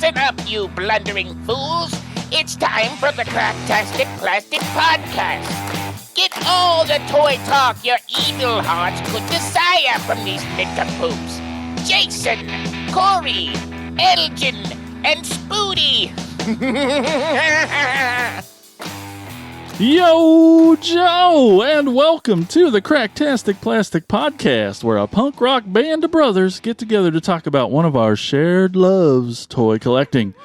Listen up, you blundering fools. It's time for the Cracktastic Plastic Podcast. Get all the toy talk your evil hearts could desire from these nincompoops. Jason, Corey, Elgin, and Spoody. Yo, Joe, and welcome to the Cracktastic Plastic Podcast, where a punk rock band of brothers get together to talk about one of our shared loves, toy collecting.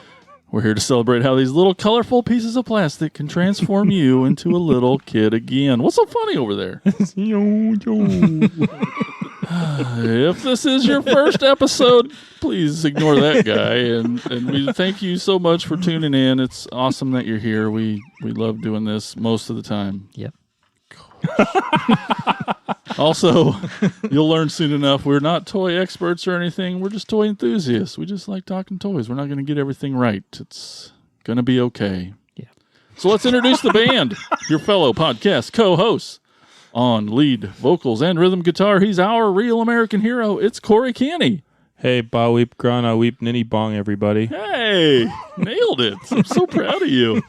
We're here to celebrate how these little colorful pieces of plastic can transform you into a little kid again. What's so funny over there? Yo. If this is your first episode, please ignore that guy. And we thank you so much for tuning in. It's awesome that you're here. We love doing this most of the time. Yep. Also, you'll learn soon enough, we're not toy experts or anything. We're just toy enthusiasts. We just like talking toys. We're not going to get everything right. It's going to be okay. Yeah. So let's introduce the band, your fellow podcast co-hosts. On lead vocals and rhythm guitar, he's our real American hero. It's Corey Canny. Hey, ba weep grana weep ninny bong, everybody. Hey, nailed it. I'm so proud of you.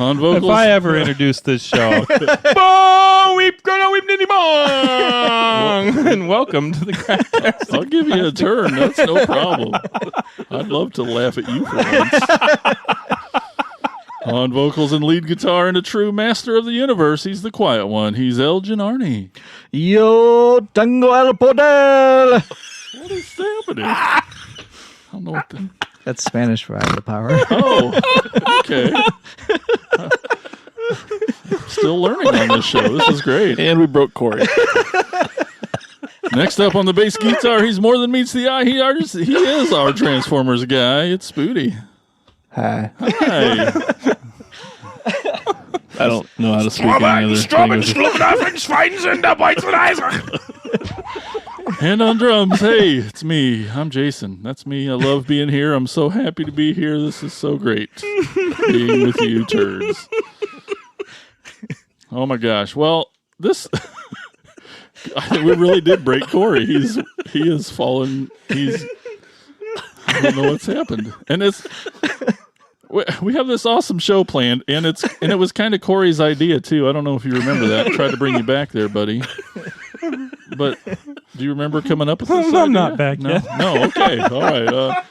On vocals. If I ever introduced this show, ba weep grana weep ninny bong, and welcome to the Cracktastic. I'll give you a turn. That's no problem. I'd love to laugh at you for once. On vocals and lead guitar and a true master of the universe, he's the quiet one. He's Elgin Arnie. Yo tengo el poder. What is happening? I don't know what the... That's Spanish for I have the power. Oh, okay. Still learning on this show. This is great. And we broke Corey. Next up on the bass guitar, he's more than meets the eye. He is our Transformers guy. It's Spoody. Hi. Hi. I don't know how to speak any other language. And on drums, hey, it's me. I'm Jason. That's me. I love being here. I'm so happy to be here. This is so great being with you turds. Oh my gosh. Well, this I think we really did break Corey. He has fallen. I don't know what's happened. And we have this awesome show planned, and it was kind of Corey's idea too. I don't know if you remember that. I tried to bring you back there, buddy. But do you remember coming up with this idea? I'm not back yet. No, okay. All right.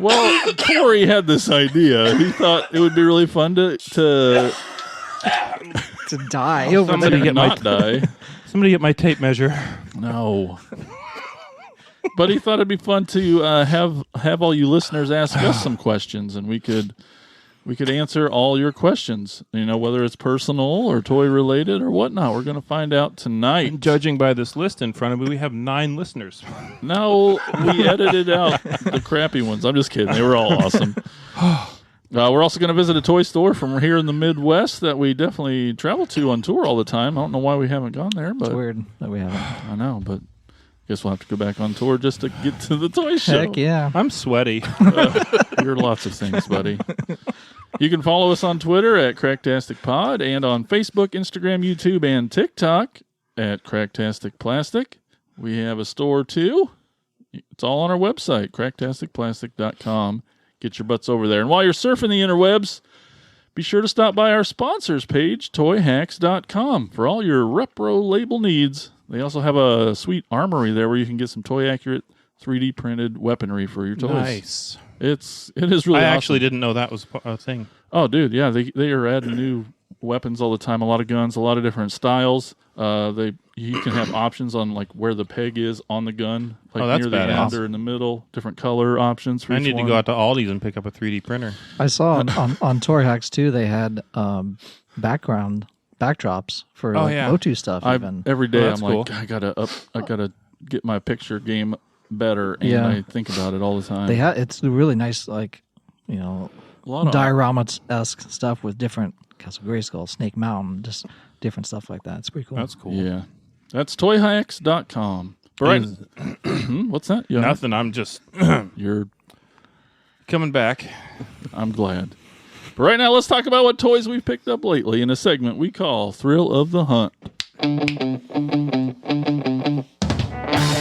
Well, Corey had this idea. He thought it would be really fun to Die over somebody there. get not die. Somebody get my tape measure. No. But he thought it'd be fun to have all you listeners ask us some questions, and we could answer all your questions. You know, whether it's personal or toy related or whatnot. We're going to find out tonight. Judging by this list in front of me, we have 9 listeners. No, we edited out the crappy ones. I'm just kidding. They were all awesome. We're also going to visit a toy store from here in the Midwest that we definitely travel to on tour all the time. I don't know why we haven't gone there, but It's weird that we haven't. I know, but guess we'll have to go back on tour just to get to the toy show. Heck yeah. I'm sweaty. You're lots of things, buddy. You can follow us on Twitter at Cracktastic Pod and on Facebook, Instagram, YouTube, and TikTok at Cracktastic Plastic. We have a store too. It's all on our website, cracktasticplastic.com. Get your butts over there. And while you're surfing the interwebs, be sure to stop by our sponsors page, toyhacks.com, for all your repro label needs. They also have a sweet armory there where you can get some toy-accurate 3D printed weaponry for your toys. Nice. It is really I awesome. actually didn't know that was a thing. Oh, dude, yeah, they are adding new weapons all the time. A lot of guns, a lot of different styles. You can have options on like where the peg is on the gun, like Oh, that's near the badass. end or in the middle. Different color options for I each need one. to go out to Aldi's and pick up a 3D printer. I saw on Toy Hacks too, they had backdrops for Motu stuff even. Every day that's I'm like, I gotta get my picture game better, and I think about it all the time. It's really nice, like, you know, a lot of diorama-esque stuff with different Castle Grayskull, Snake Mountain, just different stuff like that. It's pretty cool. That's cool. Yeah. That's toyhacks.com. But right. What's that? Yeah. Nothing. I'm just You're coming back. I'm glad. But right now, let's talk about what toys we've picked up lately in a segment we call Thrill of the Hunt.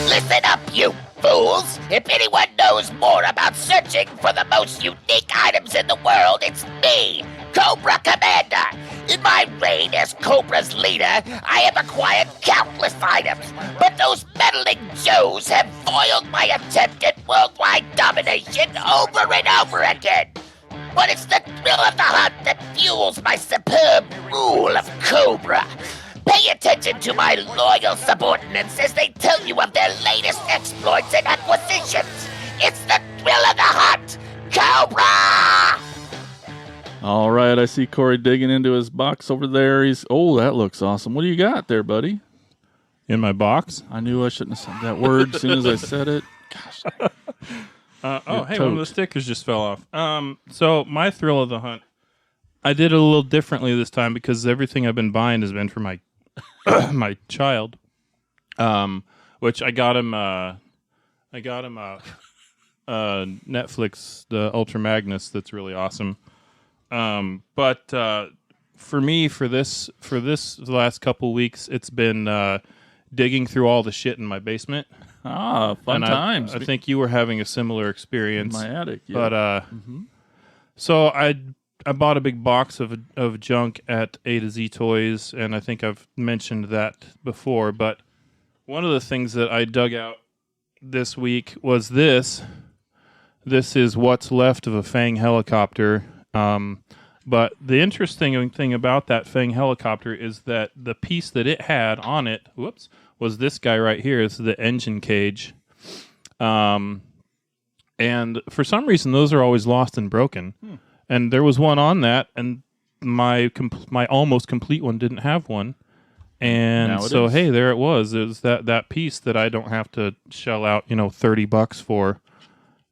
Listen up, you fools! If anyone knows more about searching for the most unique items in the world, it's me, Cobra Commander. In my reign as Cobra's leader, I have acquired countless items, but those meddling Joes have foiled my attempt at worldwide domination over and over again. But it's the thrill of the hunt that fuels my superb rule of Cobra. Pay attention to my loyal subordinates as they tell you of their latest exploits and acquisitions. It's the thrill of the hunt, Cobra! All right, I see Corey digging into his box over there. That looks awesome. What do you got there, buddy? In my box? I knew I shouldn't have said that word as soon as I said it. Gosh. Hey, one of the stickers just fell off. So my thrill of the hunt, I did it a little differently this time because everything I've been buying has been for my my child. Which I got him Netflix, the Ultra Magnus. That's really awesome. But for me, for this the last couple weeks, it's been digging through all the shit in my basement. Fun times. I think you were having a similar experience. In my attic, yeah. But so I bought a big box of junk at A to Z Toys, and I think I've mentioned that before. But one of the things that I dug out this week was this. This is what's left of a Fang Helicopter. But the interesting thing about that Fang Helicopter is that the piece that it had on it, was this guy right here. This is the engine cage. And for some reason, those are always lost and broken. And there was one on that, and my almost complete one didn't have one. And so, hey, there it was. It was that piece that I don't have to shell out, $30 for.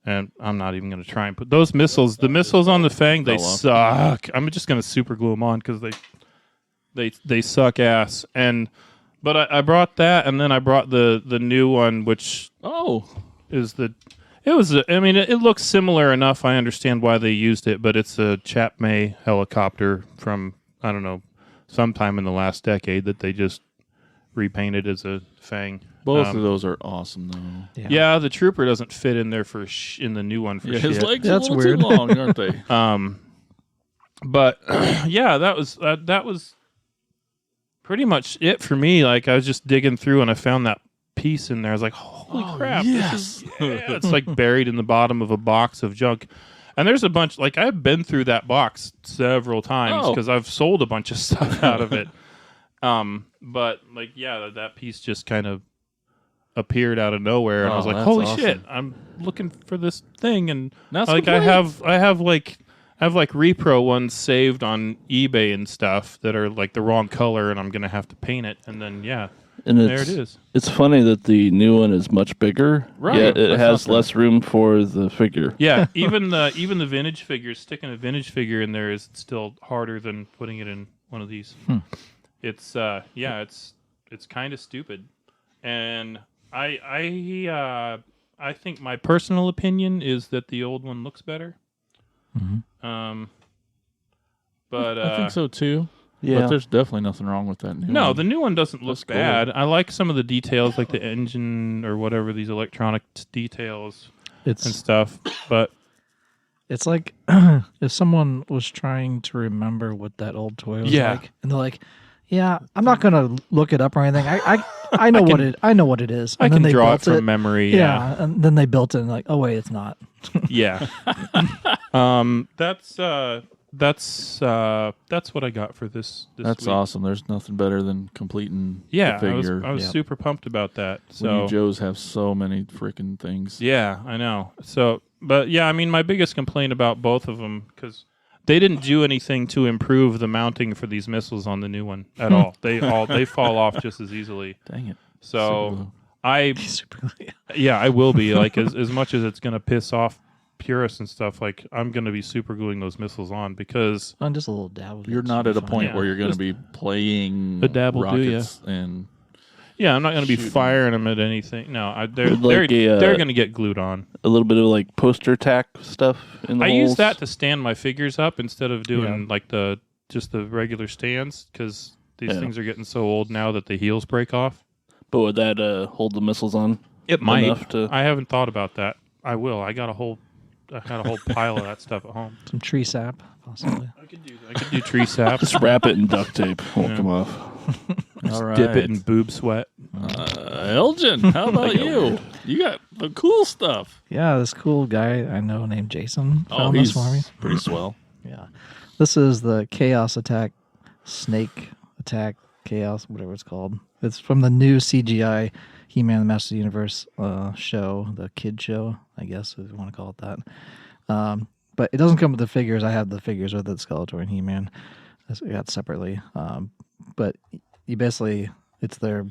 And I'm not even going to try and put those missiles. The missiles on the Fang, they suck. I'm just going to super glue them on because they suck ass. But I brought that, and then I brought the new one, which is it looks similar enough. I understand why they used it, but it's a Chapman helicopter from, I don't know, sometime in the last decade that they just repainted as a Fang. Both of those are awesome, though. Yeah, the Trooper doesn't fit in there in the new one for shit. His legs That's are a little weird. too long, aren't they? But yeah, that was pretty much it for me. Like, I was just digging through and I found that piece in there. I was like, holy crap. Yes. It's like buried in the bottom of a box of junk. And there's a bunch, like, I've been through that box several times because I've sold a bunch of stuff out of it. But like, yeah, that piece just kind of appeared out of nowhere, and I was like, holy shit, I'm looking for this thing. And like, I have repro ones saved on eBay and stuff that are like the wrong color, and I'm gonna have to paint it. And then and there it is. It's funny that the new one is much bigger. Right. Yet it has less room for the figure. Yeah, even the vintage figures, sticking a vintage figure in there is still harder than putting it in one of these. It's it's kind of stupid. And I think my personal opinion is that the old one looks better. But I think so too. Yeah. But there's definitely nothing wrong with that new one. No, the new one doesn't look Looks cool. bad. I like some of the details, like the engine or whatever, these electronic details and stuff. But It's like if someone was trying to remember what that old toy was like, and they're like, "Yeah, I'm not gonna look it up or anything. I know I know what it is." And I then can they draw it built from memory. Yeah, and then they built it and like, "Oh wait, it's not." Yeah. That's what I got for this That's week. awesome. There's nothing better than completing Yeah, the figure. I was super pumped about that. When you So Joes have so many freaking things. yeah, I know. So, but yeah, I mean, my biggest complaint about both of them, because they didn't do anything to improve the mounting for these missiles on the new one at all. They fall off just as easily. Dang it. So Super, I will be like as much as it's gonna piss off purists and stuff. Like, I'm gonna be super gluing those missiles on because just a little dab of it. You're not at a point Yeah. where you're going to Just be playing a dab will do, rockets and yeah, I'm not gonna be Shooting. firing them at anything. No, they're Like they're gonna get glued on. A little bit of like poster tack stuff in the I holes. use that to stand my figures up instead of doing like just the regular stands, because these things are getting so old now that the heels break off. But would that hold the missiles on? It might. enough to- I haven't thought about that. I will. I got a whole I had a whole pile of that stuff at home. Some tree sap, possibly. I could do tree sap. Just wrap it in duct tape. Won't come off. All right. Dip it in boob sweat. Elgin, how about you? You got the cool stuff. Yeah, this cool guy I know named Jason Oh, found he's this for me. pretty swell. Yeah. This is the Chaos Attack, Snake Attack, Chaos, whatever it's called. It's from the new CGI He-Man the Master of the Universe show, the kid show, I guess, if you want to call it that. But it doesn't come with the figures. I have the figures with it, Skeletor and He-Man. I got separately. But you basically, it's their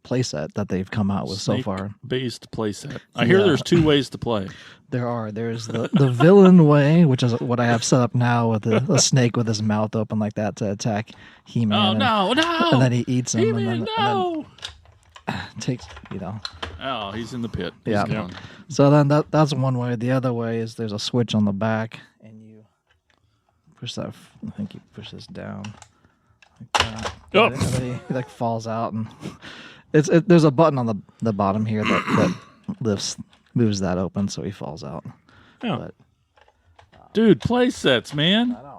playset that they've come out with so far. Based playset. I hear there's 2 ways to play. There's the villain way, which is what I have set up now with a snake with his mouth open like that to attack He-Man. Oh, no. And then he eats him. He-Man, no. And then takes, Oh, he's in the pit. Yeah. He's gone. So then that's one way. The other way is there's a switch on the back, and you push that. I think you push this down like that. Oh. And then he like falls out, and there's a button on the bottom here that moves that open, so he falls out. Oh. But Dude, play sets, man. I know.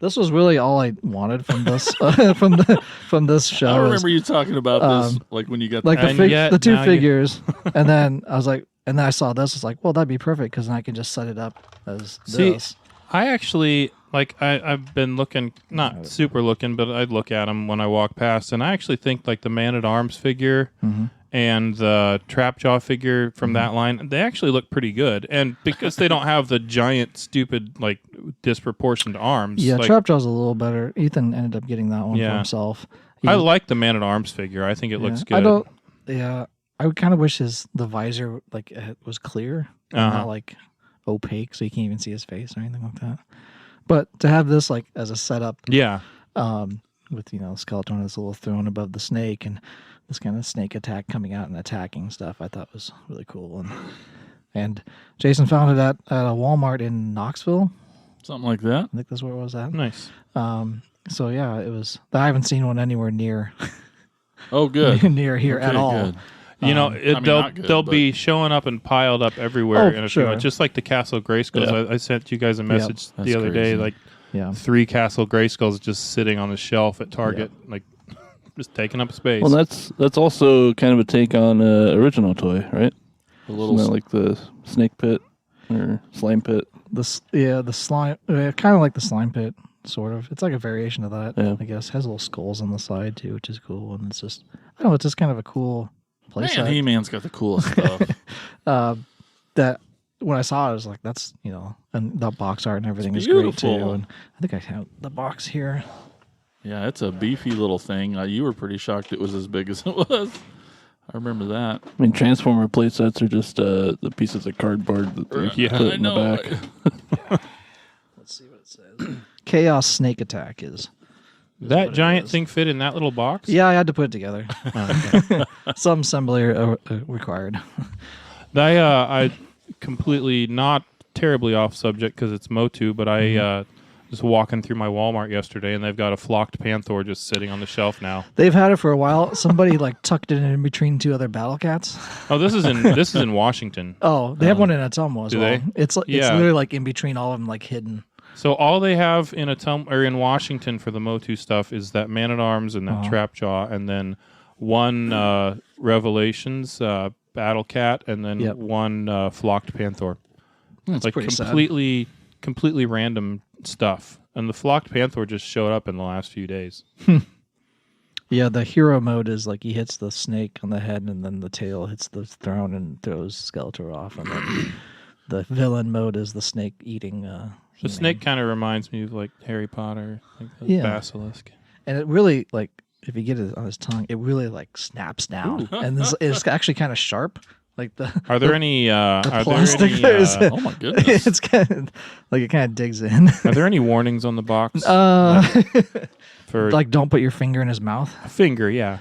This was really all I wanted from this from this show. I remember you talking about this, like when you got like And the yet, 2 now figures, and then I was like, and then I saw this. It's like, well, that'd be perfect because then I can just set it up as this. I actually I've been looking, not super looking, but I'd look at them when I walk past, and I actually think like the Man-at-Arms figure and the Trapjaw figure from that line, they actually look pretty good. And because they don't have the giant, stupid, like disproportioned arms. Yeah, like, Trapjaw's a little better. Ethan ended up getting that one for himself. I like the Man-at-Arms figure. I think it looks good. I don't. Yeah, I would kind of wish the visor was clear, and not like opaque, so you can't even see his face or anything like that. But to have this like as a setup, Yeah. with Skeletor and his little throne above the snake and this kind of snake attack coming out and attacking stuff, I thought was really cool. And Jason found it at a Walmart in Knoxville. something like that. I think that's where it was at. Nice. So yeah, it was. I haven't seen one anywhere near Oh, good. near here at Okay, all. good. They'll be showing up and piled up everywhere in a few sure. months, just like the Castle Grayskulls. Yeah. I sent you guys a message the That's other day, crazy. like Yeah. 3 Castle Grayskulls just sitting on the shelf at Target, like just taking up space. Well, that's also kind of a take on original toy, right? A little Isn't that like the snake pit or slime pit? The slime, kind of like the slime pit, sort of. It's like a variation of that, I guess. Has little skulls on the side too, which is cool. And it's just, I don't know, it's just kind of a cool place. Man, He-Man's got the coolest stuff. That when I saw it, I was like, that's and the box art and everything is beautiful. great too. And I think I have the box here. Yeah, it's a beefy little thing. You were pretty shocked it was as big as it was. I remember that. I mean, Transformer play sets are just the pieces of cardboard that they put in the back. Let's see what it says. Chaos Snake Attack is. that giant thing fit in that little box? Yeah, I had to put it together. Some assembly required. I completely, not terribly off subject because it's Motu, but I was walking through my Walmart yesterday and they've got a flocked Panther just sitting on the shelf now. They've had it for a while. Somebody tucked it in between 2 other Battle Cats. Oh, this is in Washington. Oh, they have one in Atomo as Do well. they? It's Yeah. literally in between all of them, hidden. So all they have in in Washington for the Motu stuff is that Man-at-Arms and that Trapjaw, and then one Revelations Battle Cat, and then one flocked Panther. That's Like pretty sad. completely random stuff. And the flocked Panther just showed up in the last few days. Yeah, the hero mode is he hits the snake on the head, and then the tail hits the throne and throws Skeletor off. And then the villain mode is the snake eating. The snake kind of reminds me of Harry Potter, the basilisk. And it really if you get it on his tongue, it really snaps down, and it's actually kind of sharp. Are there any? Plastic Oh my goodness. it's kind of it kind of digs in. Are there any warnings on the box for Don't put your finger in his mouth. a finger? Yeah.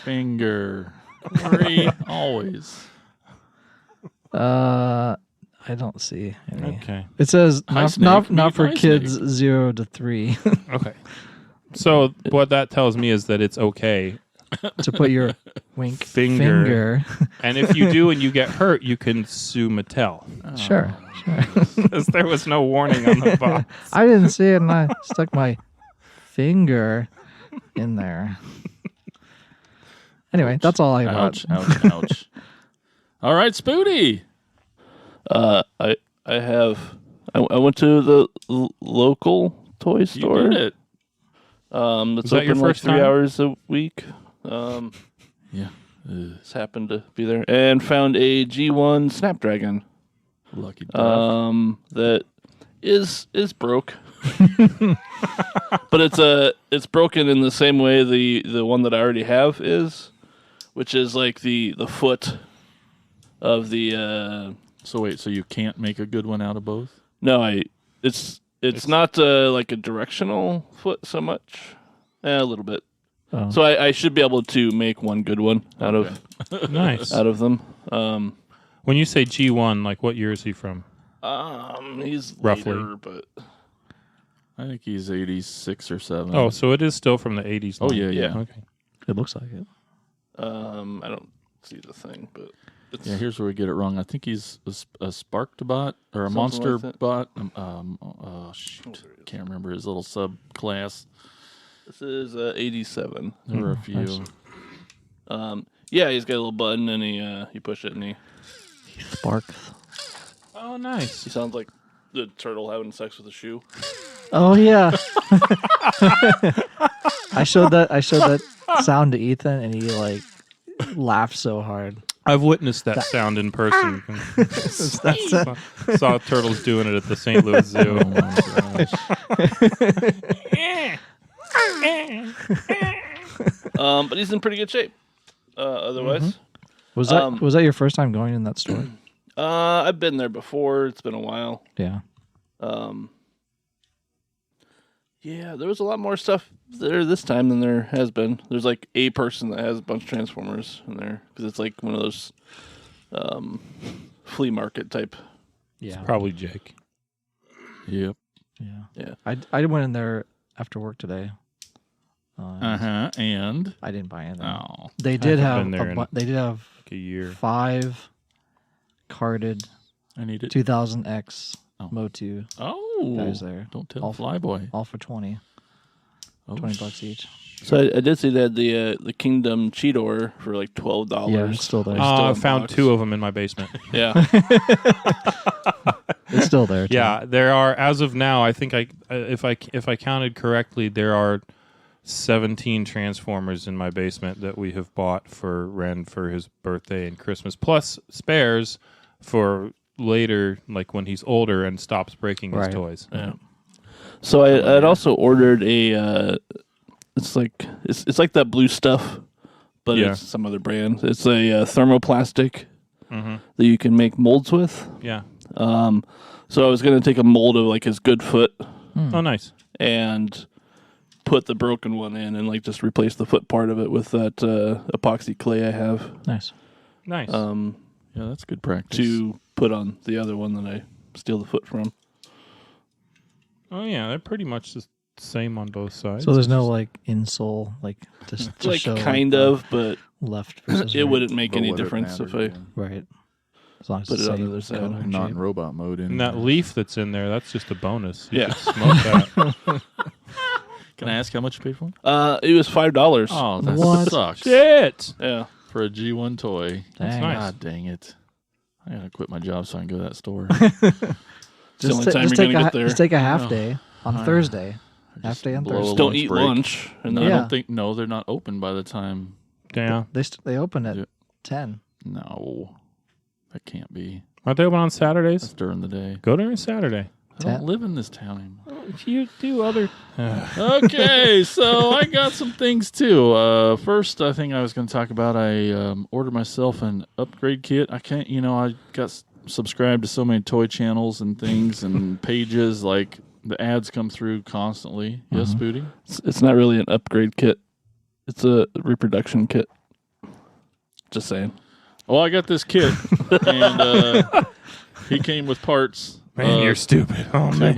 Finger. Worry always. I don't see any. Okay. It says Hi, not Snake. for Hi, kids Snake. 0 to 3 Okay. So what that tells me is that it's okay. to put your Wink. Finger. And if you do and you get hurt, you can sue Mattel. Sure. Because there was no warning on the box. I didn't see it, and I stuck my finger in there. Anyway, that's all I got. Ouch. All right, Spooty. I went to the local toy store. You did it. It's that your open first 3 time? hours a week. Yeah. Just happened to be there and found a G1 Snapdragon. Lucky duck. That is broke. But it's broken in the same way the one that I already have is, which is like the foot of the So wait, so you can't make a good one out of both? no, it's not like a directional foot so much. A little bit. Oh. So I should be able to make one good one out Nice. of them. When you say G1, like what year is he from? He's Roughly. later, but I think he's 86 or 7. Oh, so it is still from the 80s. Oh, line. yeah. Okay. It looks like it. I don't see the thing, but it's Yeah, here's where we get it wrong. I think he's a Sparked bot or a Something Monster like that. bot. Oh, shoot. Can't remember his little subclass. this is 87. There were a few. nice. Yeah, he's got a little button and you push it and he Sparks. Oh, nice. sounds like the turtle having sex with a shoe. Oh yeah. I showed that sound to Ethan, and he like laughed so hard. I've witnessed that sound in person. Saw turtles doing it at the St. Louis Zoo. Oh, my gosh. But he's in pretty good shape. Otherwise, Was that your first time going in that store? I've been there before. It's been a while. Yeah. Yeah, there was a lot more stuff there this time than there has been. There's like a person that has a bunch of Transformers in there because it's like one of those flea market type. Yeah. Probably Jake. Yep. Yeah. I went in there after work today. And I didn't buy anything. oh, They did haven't have been there in they did have Like a year. 5 carded I need it. 2000X Oh. Motu Oh, guys there. don't tell All- Flyboy. all for 20 Oh, $20 each. So I did see they had the Kingdom Cheetor for like $12. Yeah, it's still there. Still I in found box. 2 of them in my basement. Yeah. It's still there. Too. Yeah, there are, as of now, I think if I counted correctly, there are 17 Transformers in my basement that we have bought for Ren for his birthday and Christmas, plus spares for later, like when he's older and stops breaking his Right. toys. Yeah. So I'd also ordered a. It's like that blue stuff, but Yeah. it's some other brand. It's a thermoplastic Mm-hmm. that you can make molds with. Yeah. So I was gonna take a mold of like his good foot Oh, nice. and put the broken one in and like just replace the foot part of it with that epoxy clay I have Nice. Nice. Yeah, that's good practice. to put on the other one that I steal the foot from. Oh yeah, they're pretty much the same on both sides. So there's no like insole, like to Like show kind like, of, but left versus it right. wouldn't make But any would it difference if matter? I. Right. As long as Put it's it on the same other side. color and Not in shape. robot mode. and that leaf that's in there, that's just a bonus. You Yeah. could smoke that. Can I ask how much you paid for? It was $5. Oh, that What? sucks. Shit. Yeah. For a G1 toy. Dang. nice. God dang it. I gotta quit my job so I can go to that store. It's the only time you're going to get there. Just take a half No. day on I- Thursday. Half Just day on blow a Thursday. Just don't lunch eat break. lunch. And No, then I Yeah. don't think. No, they're not open by the time. Yeah. They open at Yeah. 10. No, that can't be. Aren't they open on That's Saturdays? during the day. Go during Saturday. I don't live in this town anymore. You do other. Okay, so I got some things too. First, I think I was going to talk about. I ordered myself an upgrade kit. I can't. I got subscribed to so many toy channels and things and pages. Like the ads come through constantly. Yes, Booty. it's not really an upgrade kit. It's a reproduction kit. Just saying. Well, I got this kit, and he came with parts. Man, you're stupid. Oh to man.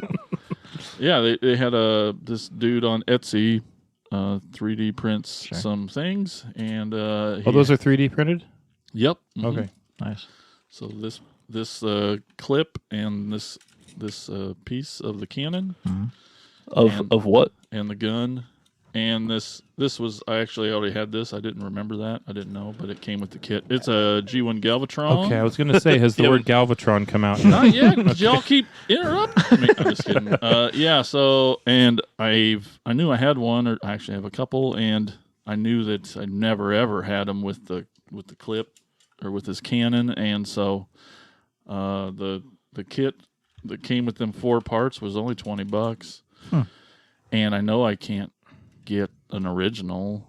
my yeah, they had this dude on Etsy 3D prints some things, and those are 3D printed. Yep. Okay, Nice. So this clip and this piece of the cannon Of what? and the gun. And this was, I actually already had this. I didn't remember that. I didn't know, but it came with the kit. It's a G1 Galvatron. okay. I was gonna say, has the word Galvatron come out? Not yet. 'Cause y'all keep interrupting me. I'm just kidding. Yeah. So, and I knew I had one, or I actually have a couple, and I knew that I never ever had them with the clip or with this cannon, and so the kit that came with them 4 parts was only $20, and I know I can't get an original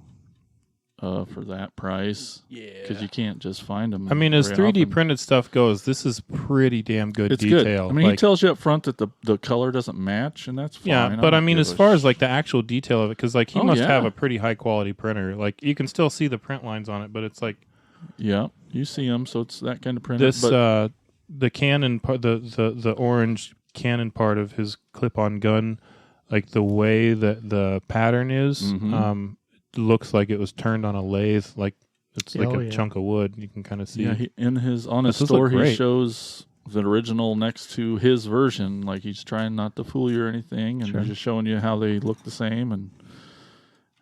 for that price. Yeah. Because you can't just find them. I mean, as very 3D often. printed stuff goes, this is pretty damn good It's detail. good. I mean, he tells you up front that the color doesn't match, and that's fine. yeah, but I mean, as far as like the actual detail of it, because like he Oh, must yeah. have a pretty high quality printer. Like you can still see the print lines on it, but it's like yeah, you see them, so it's that kind of printer. this but the cannon part, the orange cannon part of his clip-on gun, like the way that the pattern is, looks like it was turned on a lathe, like it's like a chunk of wood. You can kind of see. yeah, on his This store, look he great. shows the original next to his version. Like he's trying not to fool you or anything, and just showing you how they look the same and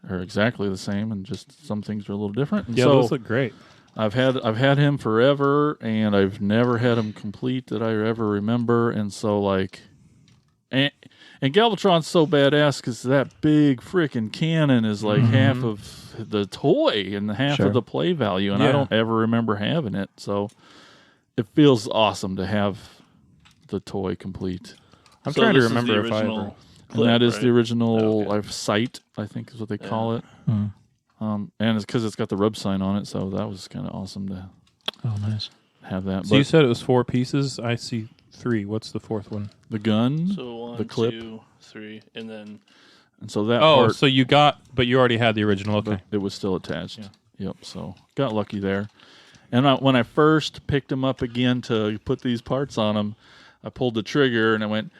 or exactly the same, and just some things are a little different. And yeah, so those look great. I've had him forever, and I've never had him complete that I ever remember. And so like, and Galvatron's so badass because that big freaking cannon is like half of the toy and half of the play value, and I don't ever remember having it. So it feels awesome to have the toy complete. I'm So trying to this is the remember if I original ever. And that is right? the original Okay. sight, I think is what they call it. And it's because it's got the rub sign on it, so that was kind of awesome to Oh, nice. have that. So but you said it was 4 pieces. I see 3. What's the 4th one? the gun, So 1, the clip, 2, 3, and then and so that Oh, part, so you got, but you already had the original. Okay. but it was still attached. Yep. So got lucky there. And when I first picked him up again to put these parts on him, I pulled the trigger and I went,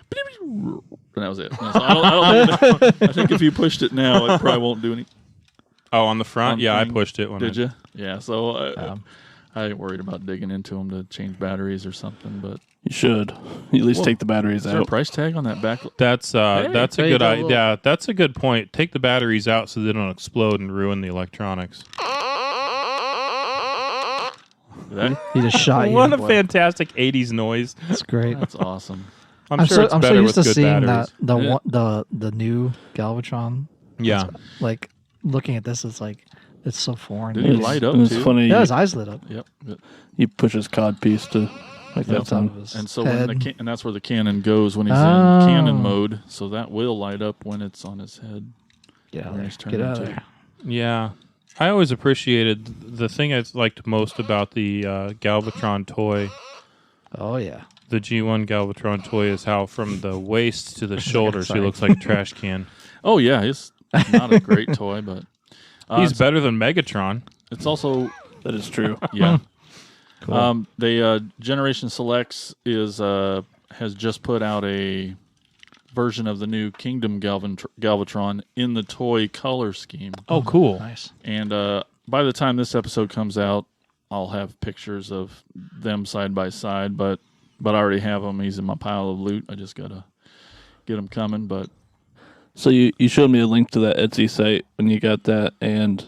and that was it. And so I think if you pushed it now, it probably won't do any. Oh, on the front? Yeah, I thing. pushed it when Did I you? Yeah. So I ain't worried about digging into them to change batteries or something. But you should at least take the batteries is there a out. price tag on that back? That's a there you good go, idea. look. Yeah, that's a good point. Take the batteries out so they don't explode and ruin the electronics. He just shot you. What a fantastic 80s noise. That's great. That's awesome. I'm sure it's I'm better so with used to good seeing batteries. that Yeah. the new Galvatron. Yeah. Like looking at this, it's like it's so foreign. Did he light up And it's too? funny. Yeah, his eyes lit up. Yep. Yep. You push his cod piece to make that That's sound. on his And so head. and that's where the cannon goes when he's Oh. in cannon mode. So that will light up when it's on his head. Get out of when there. he's turned Get out of into- there. Yeah. I always appreciated the thing I liked most about the Galvatron toy. Oh yeah. The G1 Galvatron toy is how from the waist to the shoulder she Sorry. looks like a trash can. Oh yeah, it's not a great toy, but He's better than Megatron. it's also That is true. yeah. The Generation Selects has just put out a version of the new Kingdom Galvatron in the toy color scheme. Oh, cool. Nice. And by the time this episode comes out, I'll have pictures of them side by side. But I already have him. He's in my pile of loot. I just gotta get him coming. But So you showed me a link to that Etsy site when you got that, and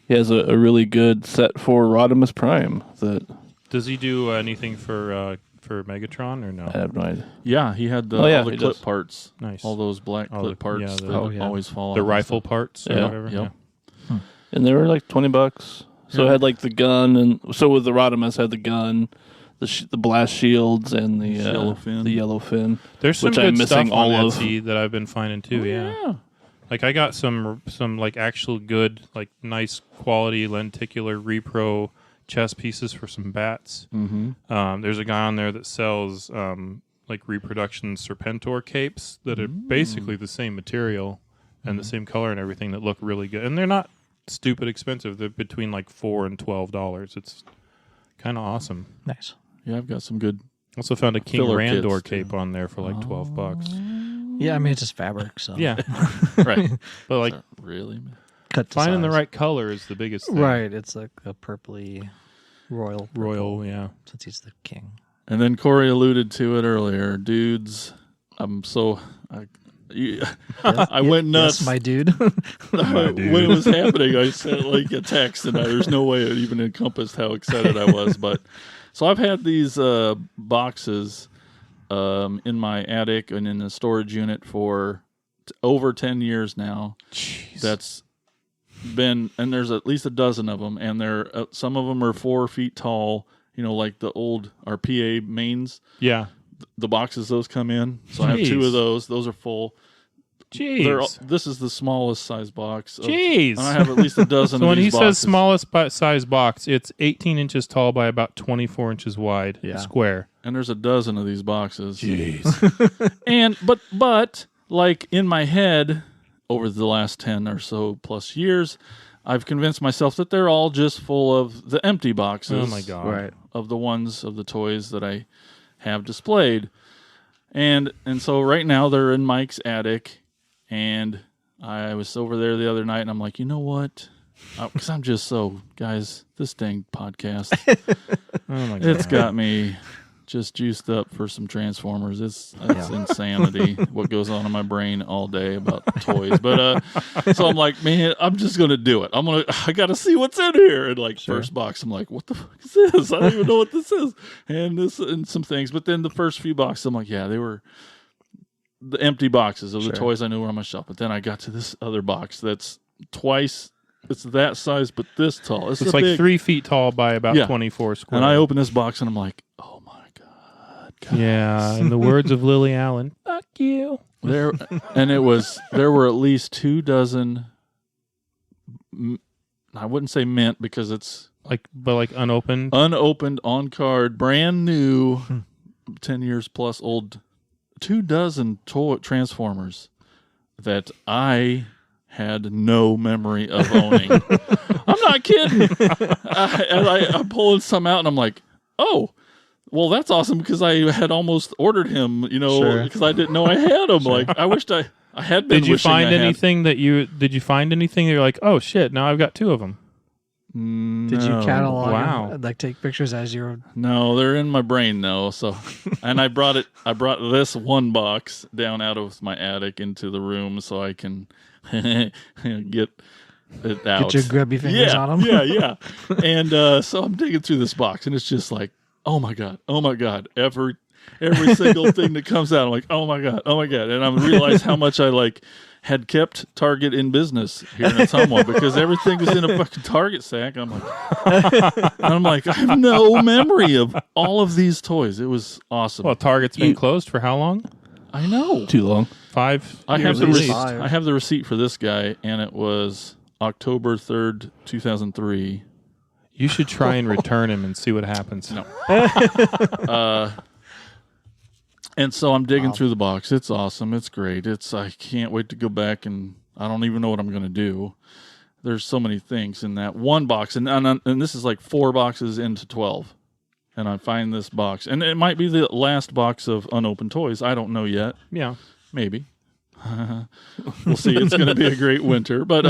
he has a really good set for Rodimus Prime that Does he do anything for Megatron or no? I have no idea. yeah, he had Oh, yeah, all the he clip does. parts, Nice. all those black All clip the- parts yeah, that yeah. always fall The off. rifle parts or Yeah. whatever? Yep. And they were like $20. So it had like the gun, and so with the Rodimus had the gun, the blast shields, and the Yellow fin. The yellow fin. There's some Which I'm good missing stuff on all of. Etsy that I've been finding too. Yeah. Like I got some like actual good, like nice quality lenticular repro chess pieces for some bats. Mm-hmm. There's a guy on there that sells like reproduction Serpentor capes that are basically the same material and the same color and everything that look really good. And they're not stupid expensive. They're between like $4 and $12. It's kind of awesome. Nice. Yeah, I've got some good. Also found a King Filler Randor kits, too. cape on there for like $12. Yeah, I mean it's just fabric, so Yeah, Right. but like Really? cut to finding the size. right color is the biggest thing. Right, it's like a purpley royal. Royal, purple, yeah. since he's the king. And then Corey alluded to it earlier. Dudes, I'm so... I went nuts. Yes, my dude. When it was happening, I sent like a text, and there's no way it even encompassed how excited I was. But so I've had these boxes in my attic and in the storage unit for over 10 years now. Jeez. That's been, and there's at least a dozen of them, and they're some of them are 4 feet tall. You know, like the old RPA mains. Yeah. The boxes those come in. So I have 2 of those. Those are full. Jeez. This is the smallest size box. Jeez. And I have at least a dozen So of when these he boxes. says smallest size box, it's 18 inches tall by about 24 inches wide. Yeah. Square. And there's a dozen of these boxes. Jeez. And but like in my head over the last 10 or so plus years, I've convinced myself that they're all just full of the empty boxes. Oh my God. Right. Of the ones of the toys that I have displayed. And so right now they're in Mike's attic, and I was over there the other night, and I'm like, you know what? Because I'm just so, guys, this dang podcast, Oh my God. it's got me just juiced up for some Transformers. It's insanity what goes on in my brain all day about toys. But so I'm like, man, I'm just gonna do it. I gotta see what's in here. And like first box, I'm like, what the fuck is this? I don't even know what this is. And some things. But then the first few boxes, I'm like, yeah, they were the empty boxes of the toys I knew were on my shelf. But then I got to this other box that's twice. It's that size, but this tall. It's like big, 3 feet tall by about 24 square. And I open this box and I'm like, oh my God. Yeah, in the words of Lily Allen, fuck you. There were at least 2 dozen. I wouldn't say mint because it's Like unopened. unopened on card, brand new, 10 years plus old. 2 dozen toy Transformers that I had no memory of owning. I'm not kidding. I'm pulling some out and I'm like, oh. Well, that's awesome because I had almost ordered him, because I didn't know I had him. Like, I wished I had been. Did you find anything that you're like, oh shit, now I've got 2 of them? Did you catalog? Wow. them? Like take pictures as you're. No, they're in my brain though. So, and I brought this one box down out of my attic into the room so I can get it out. Get your grubby fingers on them. Yeah. And so I'm digging through this box, and it's just like, oh my God. Every single thing that comes out, I'm like, oh my God. And I realize how much I had kept Target in business here in Ottumwa because everything was in a fucking Target sack. I'm like, I have no memory of all of these toys. It was awesome. Well, Target's been closed for how long? I know. Too long. 5 I years have the at least. I have the receipt for this guy, and it was October 3rd, 2003. You should try and return him and see what happens. No. And so I'm digging through the box. It's awesome. It's great. I can't wait to go back, and I don't even know what I'm going to do. There's so many things in that one box, and this is like 4 boxes into 12. And I find this box, and it might be the last box of unopened toys. I don't know yet. Yeah. Maybe. We'll see. It's going to be a great winter. But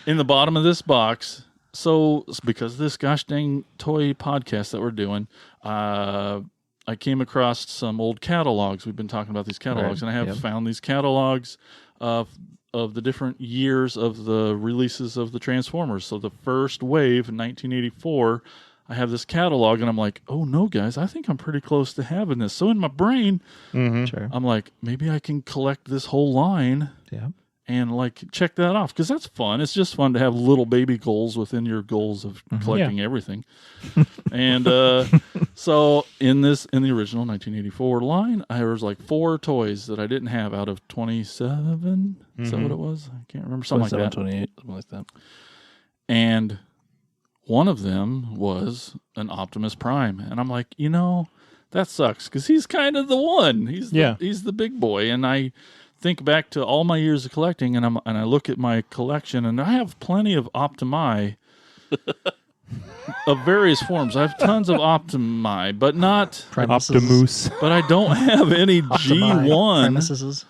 in the bottom of this box, so because of this gosh dang toy podcast that we're doing, I came across some old catalogs. We've been talking about these catalogs, and I have found these catalogs of the different years of the releases of the Transformers. So the first wave in 1984, I have this catalog, and I'm like, oh no, guys, I think I'm pretty close to having this. So in my brain, Sure. I'm like, maybe I can collect this whole line. Yeah. And check that off because that's fun. It's just fun to have little baby goals within your goals of collecting everything. And so in the original 1984 line, there was 4 toys that I didn't have out of 27. Is that what it was? I can't remember. Something like that. 28, something like that. And one of them was an Optimus Prime, and I'm like, that sucks because he's kind of the one. He's the big boy, and I think back to all my years of collecting, and I look at my collection, and I have plenty of Optimi of various forms. I have tons of Optimi, but not Premises. Optimus. But I don't have any Optimi G1 Premises.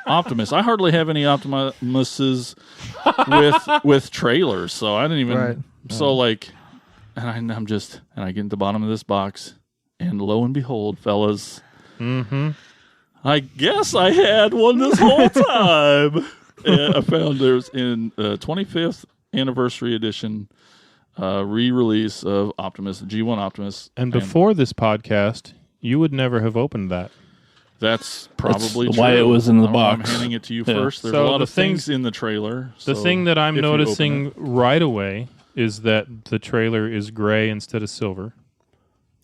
Optimus. I hardly have any Optimuses with trailers, so I didn't even. Right. So like, and I get into the bottom of this box, and lo and behold, fellas, I guess I had one this whole time. And I found there's in 25th anniversary edition. Re-release of Optimus, G1 Optimus. And before this podcast, you would never have opened that. That's probably That's why true. it was in the I'm box. handing it to you Yeah. first. There's So a lot the of things in the trailer. The so thing that I'm if you open noticing it- right away is that the trailer is gray instead of silver.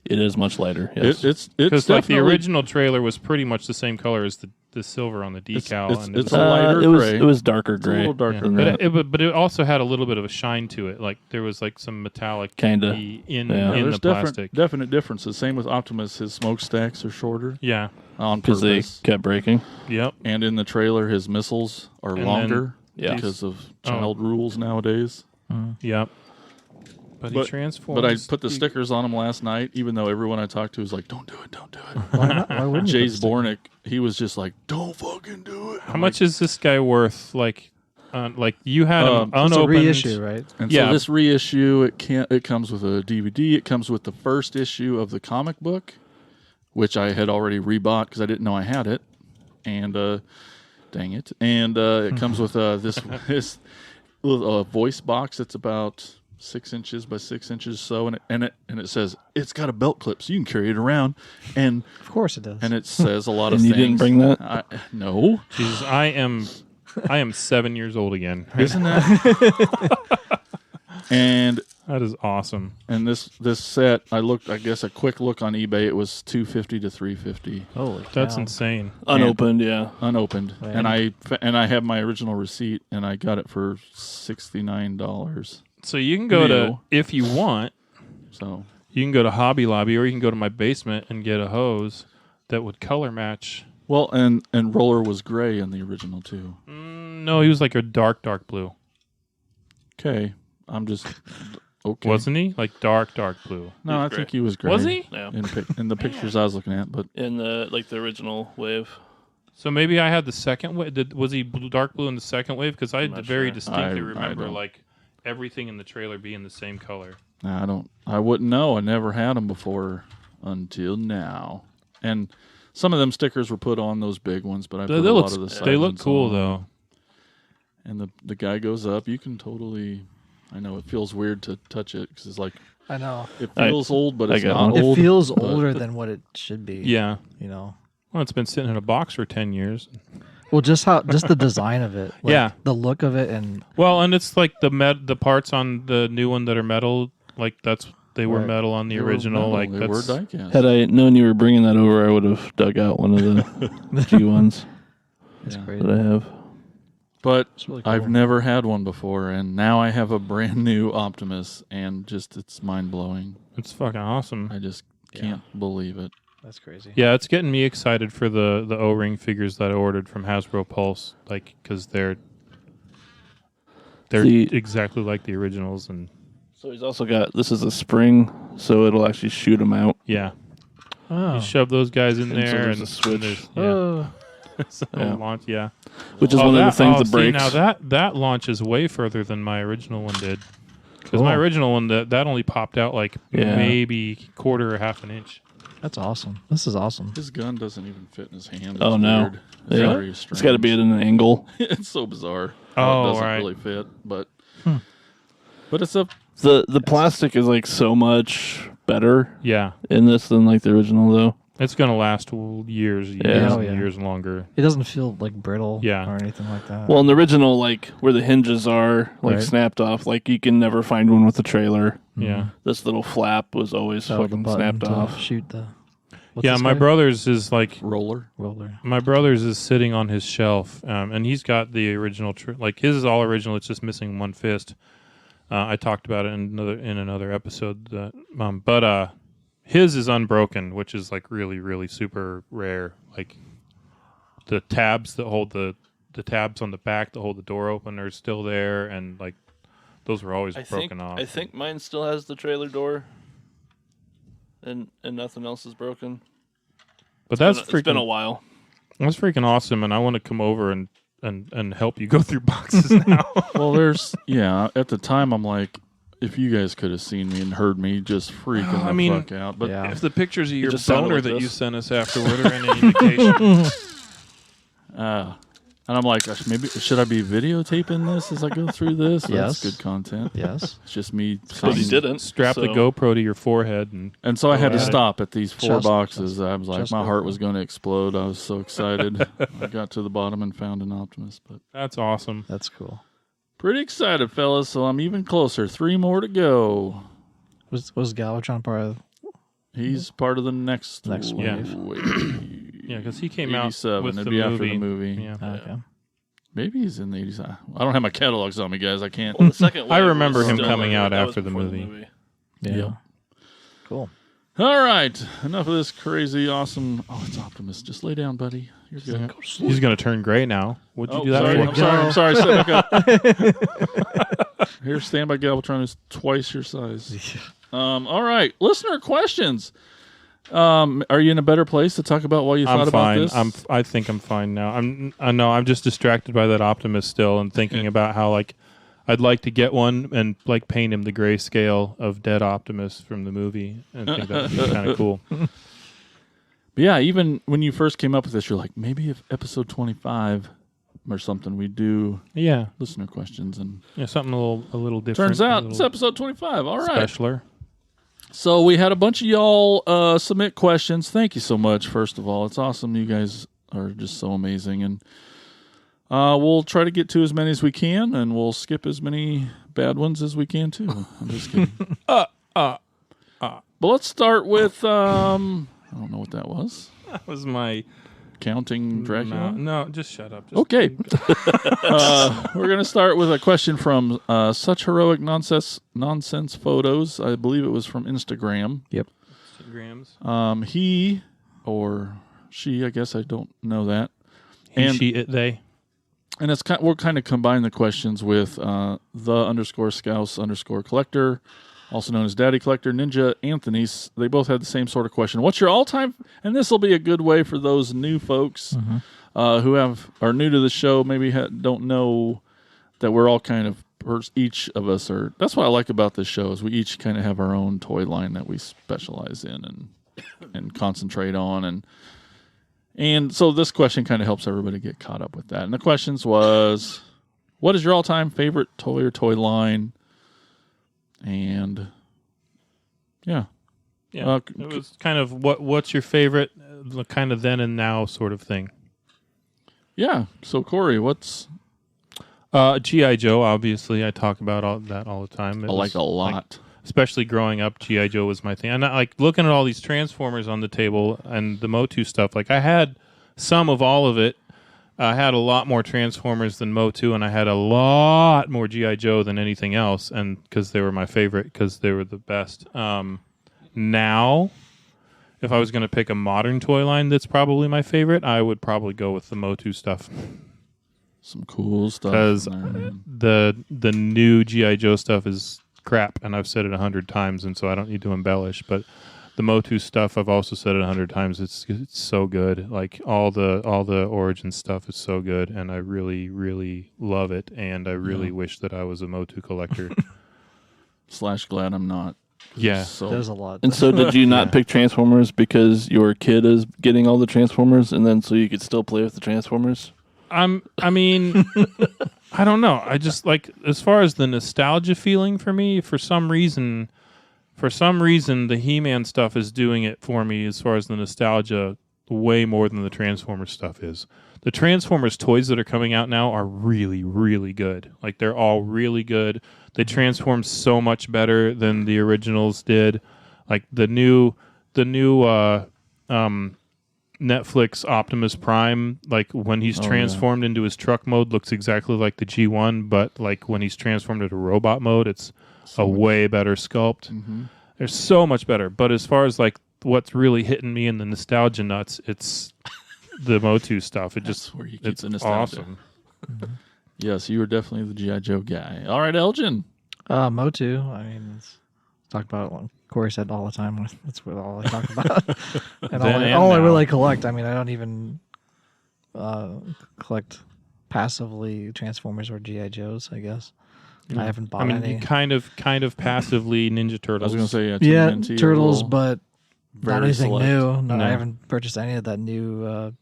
It is much lighter. Yes. it's Because like the definitely- original trailer was pretty much the same color as the silver on the decal. it's- and it's it a was, lighter it was gray. it was darker It's a gray. little darker than gray. that. but it also had a little bit of a shine to it. Like there was like some metallic Kinda. in Yeah. in There's the plastic. definite differences. Same with Optimus. His smokestacks are shorter Yeah. on Because they purpose. kept breaking. Yep. And in the trailer, his missiles are And longer Yeah. because of Oh. child rules nowadays. Yep. But he But transforms. I put the stickers on him last night, even though everyone I talked to was like, "Don't do it, don't do it." Why not? Why wouldn't you? Jay's Bornick, he was just like, "Don't fucking do it." How much is this guy worth? Like you had him It's a unopened. reissue, right? And Yeah. so this reissue, it comes with a DVD. It comes with the first issue of the comic book, which I had already rebought because I didn't know I had it. And dang it! And it comes with this little voice box that's about 6 inches by 6 inches, so and it says it's got a belt clip, so you can carry it around, and Of course it does. and it says a lot of And you things. didn't bring that? No, Jesus, I am 7 years old again. isn't that? And That is awesome. this set, I guess a quick look on eBay, it was $250 to $350 Holy cow. That's insane. Unopened, yeah. unopened, Right. and I have my original receipt, and I got it for $69. So you can go to, New. if you want, So you can go to Hobby Lobby, or you can go to my basement and get a hose that would color match. well, and Roller was gray in the original too. No, he was like a dark blue, Okay, I'm just okay. wasn't he? Like dark blue. No, I He's think gray. he was gray. Was he? Yeah. in the pictures I was looking at? But In the original wave. So maybe I had the second wave. Was he dark blue in the second wave? Because I not very sure. distinctly I remember don't. like everything in the trailer being the same color. I wouldn't know. I never had them before until now. And some of them stickers were put on those big ones, but I put a lot of the side They look ones cool on. though. And the guy goes up. You can totally. I know it feels weird to touch it because it's like I know. it feels old, but I it's got not one. old. It feels but- older than what it should be. Yeah. You know. Well, it's been sitting in a box for 10 years. Well, just the design of it. Like, Yeah. The look of it, and Well, and it's like the parts on the new one that are metal, like they were Right. metal on the They were original. metal, Like they were that's diecast. Had I known you were bringing that over, I would have dug out one of the G1s it's Yeah. crazy. that I have. But It's really cool. I've never had one before, and now I have a brand new Optimus, and just it's mind blowing. it's fucking awesome. I just can't believe it. That's crazy. Yeah, it's getting me excited for the O-ring figures that I ordered from Hasbro Pulse, like because they're The- exactly like the originals, and So he's also got, this is a spring, so it'll actually shoot them out. yeah, Oh. you shove those guys in And so there, there's and a switch. there's- yeah, Oh. so Yeah. launch, yeah. Which is one of the things that see, breaks. now that launches way further than my original one did. Because Cool. my original one that only popped out like Yeah. maybe quarter or half an inch. That's awesome. This is awesome. His gun doesn't even fit in his hand. Oh, It's no. weird. It's Yeah. very It's got to be at strange. an angle. It's so bizarre. Oh, it doesn't right. really fit, but it's a The plastic is like so much better Yeah, in this than like the original though. it's gonna last years, Yeah. Oh, and yeah. years longer. It doesn't feel like brittle Yeah. or anything like that. Well, in the original, like where the hinges are like Right. snapped off, like you can never find one with the trailer. Yeah, This little flap was always Oh, the fucking button snapped to off. Shoot the. What's yeah. this My guy? brother's is like roller. Roller. my brother's is sitting on his shelf, and he's got the original. Like his is all original. It's just missing one fist. I talked about it in another episode. But his is unbroken, which is like really super rare. Like the tabs that hold the tabs on the back that hold the door open are still there, and like Those were always I broken off. I think mine still has the trailer door, and nothing else is broken. But that's It's been a while. That's freaking awesome, and I want to come over and help you go through boxes now. Well, at the time I'm like, if you guys could have seen me and heard me just freaking the fuck out. But yeah. If the pictures of your just sounded boner like that this. you sent us afterward are any indication. and I'm like, gosh, maybe should I be videotaping this as I go through this? Yes. That's good content. Yes. It's just me But he saying- didn't. Strap the so- GoPro to your forehead And so I had to Yeah. stop at these 4 Just- boxes. I was like, just my go heart for was going to explode. I was so excited. I got to the bottom and found an Optimus. But That's awesome. That's cool. pretty excited, fellas. So I'm even closer. 3 more to go. Was Galvatron part of? He's part of the next Next wave. Yeah, because he came out 87. with It'd the be movie. after the movie. Yeah. Okay. Maybe he's in the 80s. I don't have my catalogs on me, guys. I can't. Well, the second I wave remember was him still coming out that was after the before movie. Yeah. Yep. Cool. All right. Enough of this crazy, awesome. Oh, it's Optimus. Just lay down, buddy. You're good. He's going to turn gray now. What'd you Oh, do that sorry, for? I'm sorry. Sit back up. Here, stand by Galvatron is twice your size. All right. Listener questions. Are you in a better place to talk about what you thought I'm about fine. this? I think I'm fine now. I'm just distracted by that Optimus still and thinking about how like I'd like to get one and like paint him the grayscale of dead Optimus from the movie and think that would be kind of cool. But yeah, even when you first came up with this, you're like, maybe if episode 25 or something, we do Yeah. listener questions. And Yeah, something a little different. turns out a it's little episode 25. All right. specialer. So we had a bunch of y'all submit questions. Thank you so much, first of all. It's awesome. You guys are just so amazing. And we'll try to get to as many as we can, and we'll skip as many bad ones as we can, too. I'm just kidding. But let's start with, I don't know what that was. That was my Counting Dracula? No, just shut up. Just Okay. We're going to start with a question from Such Heroic Nonsense Photos. I believe it was from Instagram. Instagrams. He or she, I guess I don't know that. He, And- she, it, they. And it's we'll kind of combine the questions with the_Scouse_collector, also known as Daddy Collector, Ninja Anthony. They both had the same sort of question. What's your all-time? And this will be a good way for those new folks who are new to the show, maybe don't know that we're all kind of each of us are. That's what I like about this show is we each kind of have our own toy line that we specialize in and concentrate on and so this question kind of helps everybody get caught up with that. And the questions was, what is your all-time favorite toy or toy line? And yeah. Yeah. It was kind of what's your favorite kind of then and now sort of thing. Yeah. So Corey, what's G.I. Joe, obviously. I talk about that all the time. It I like was, a lot? especially growing up, G.I. Joe was my thing. And like looking at all these Transformers on the table and the Motu stuff, like I had some of all of it. I had a lot more Transformers than Motu, and I had a lot more G.I. Joe than anything else, and because they were my favorite, because they were the best. Now, if I was going to pick a modern toy line that's probably my favorite, I would probably go with the Motu stuff. Some cool stuff. Because in there, man. the new G.I. Joe stuff is crap, and I've said it 100 times, and so I don't need to embellish. But the Motu stuff, I've also said it 100 times. It's so good. Like all the Origin stuff is so good, and I really, really love it. And I really wish that I was a Motu collector. / glad I'm not. Yeah. So There's a lot. And so did you not pick Transformers because your kid is getting all the Transformers and then so you could still play with the Transformers? I mean, I don't know. I just like, as far as the nostalgia feeling for me, for some reason, the He-Man stuff is doing it for me as far as the nostalgia way more than the Transformers stuff is. The Transformers toys that are coming out now are really, really good. Like, they're all really good. They transform so much better than the originals did. Like, the new Netflix Optimus Prime, like when he's transformed into his truck mode, looks exactly like the G1, but like when he's transformed into robot mode, it's a way better sculpt. Mm-hmm. They're so much better. But as far as like what's really hitting me in the nostalgia nuts, it's the Motu stuff. It That's just where you it's keep the nostalgia. awesome. Yes, you were definitely the G.I. Joe guy. All right, Elgin. Motu. I mean, talk about what Corey said all the time. That's what all I talk about. And all I really collect. I mean, I don't even collect passively Transformers or GI Joes. I guess I haven't bought any. You kind of passively Ninja I Turtles. was going to say yeah, TMNT Turtles, but not very anything select. new. No, No. I haven't purchased any of that new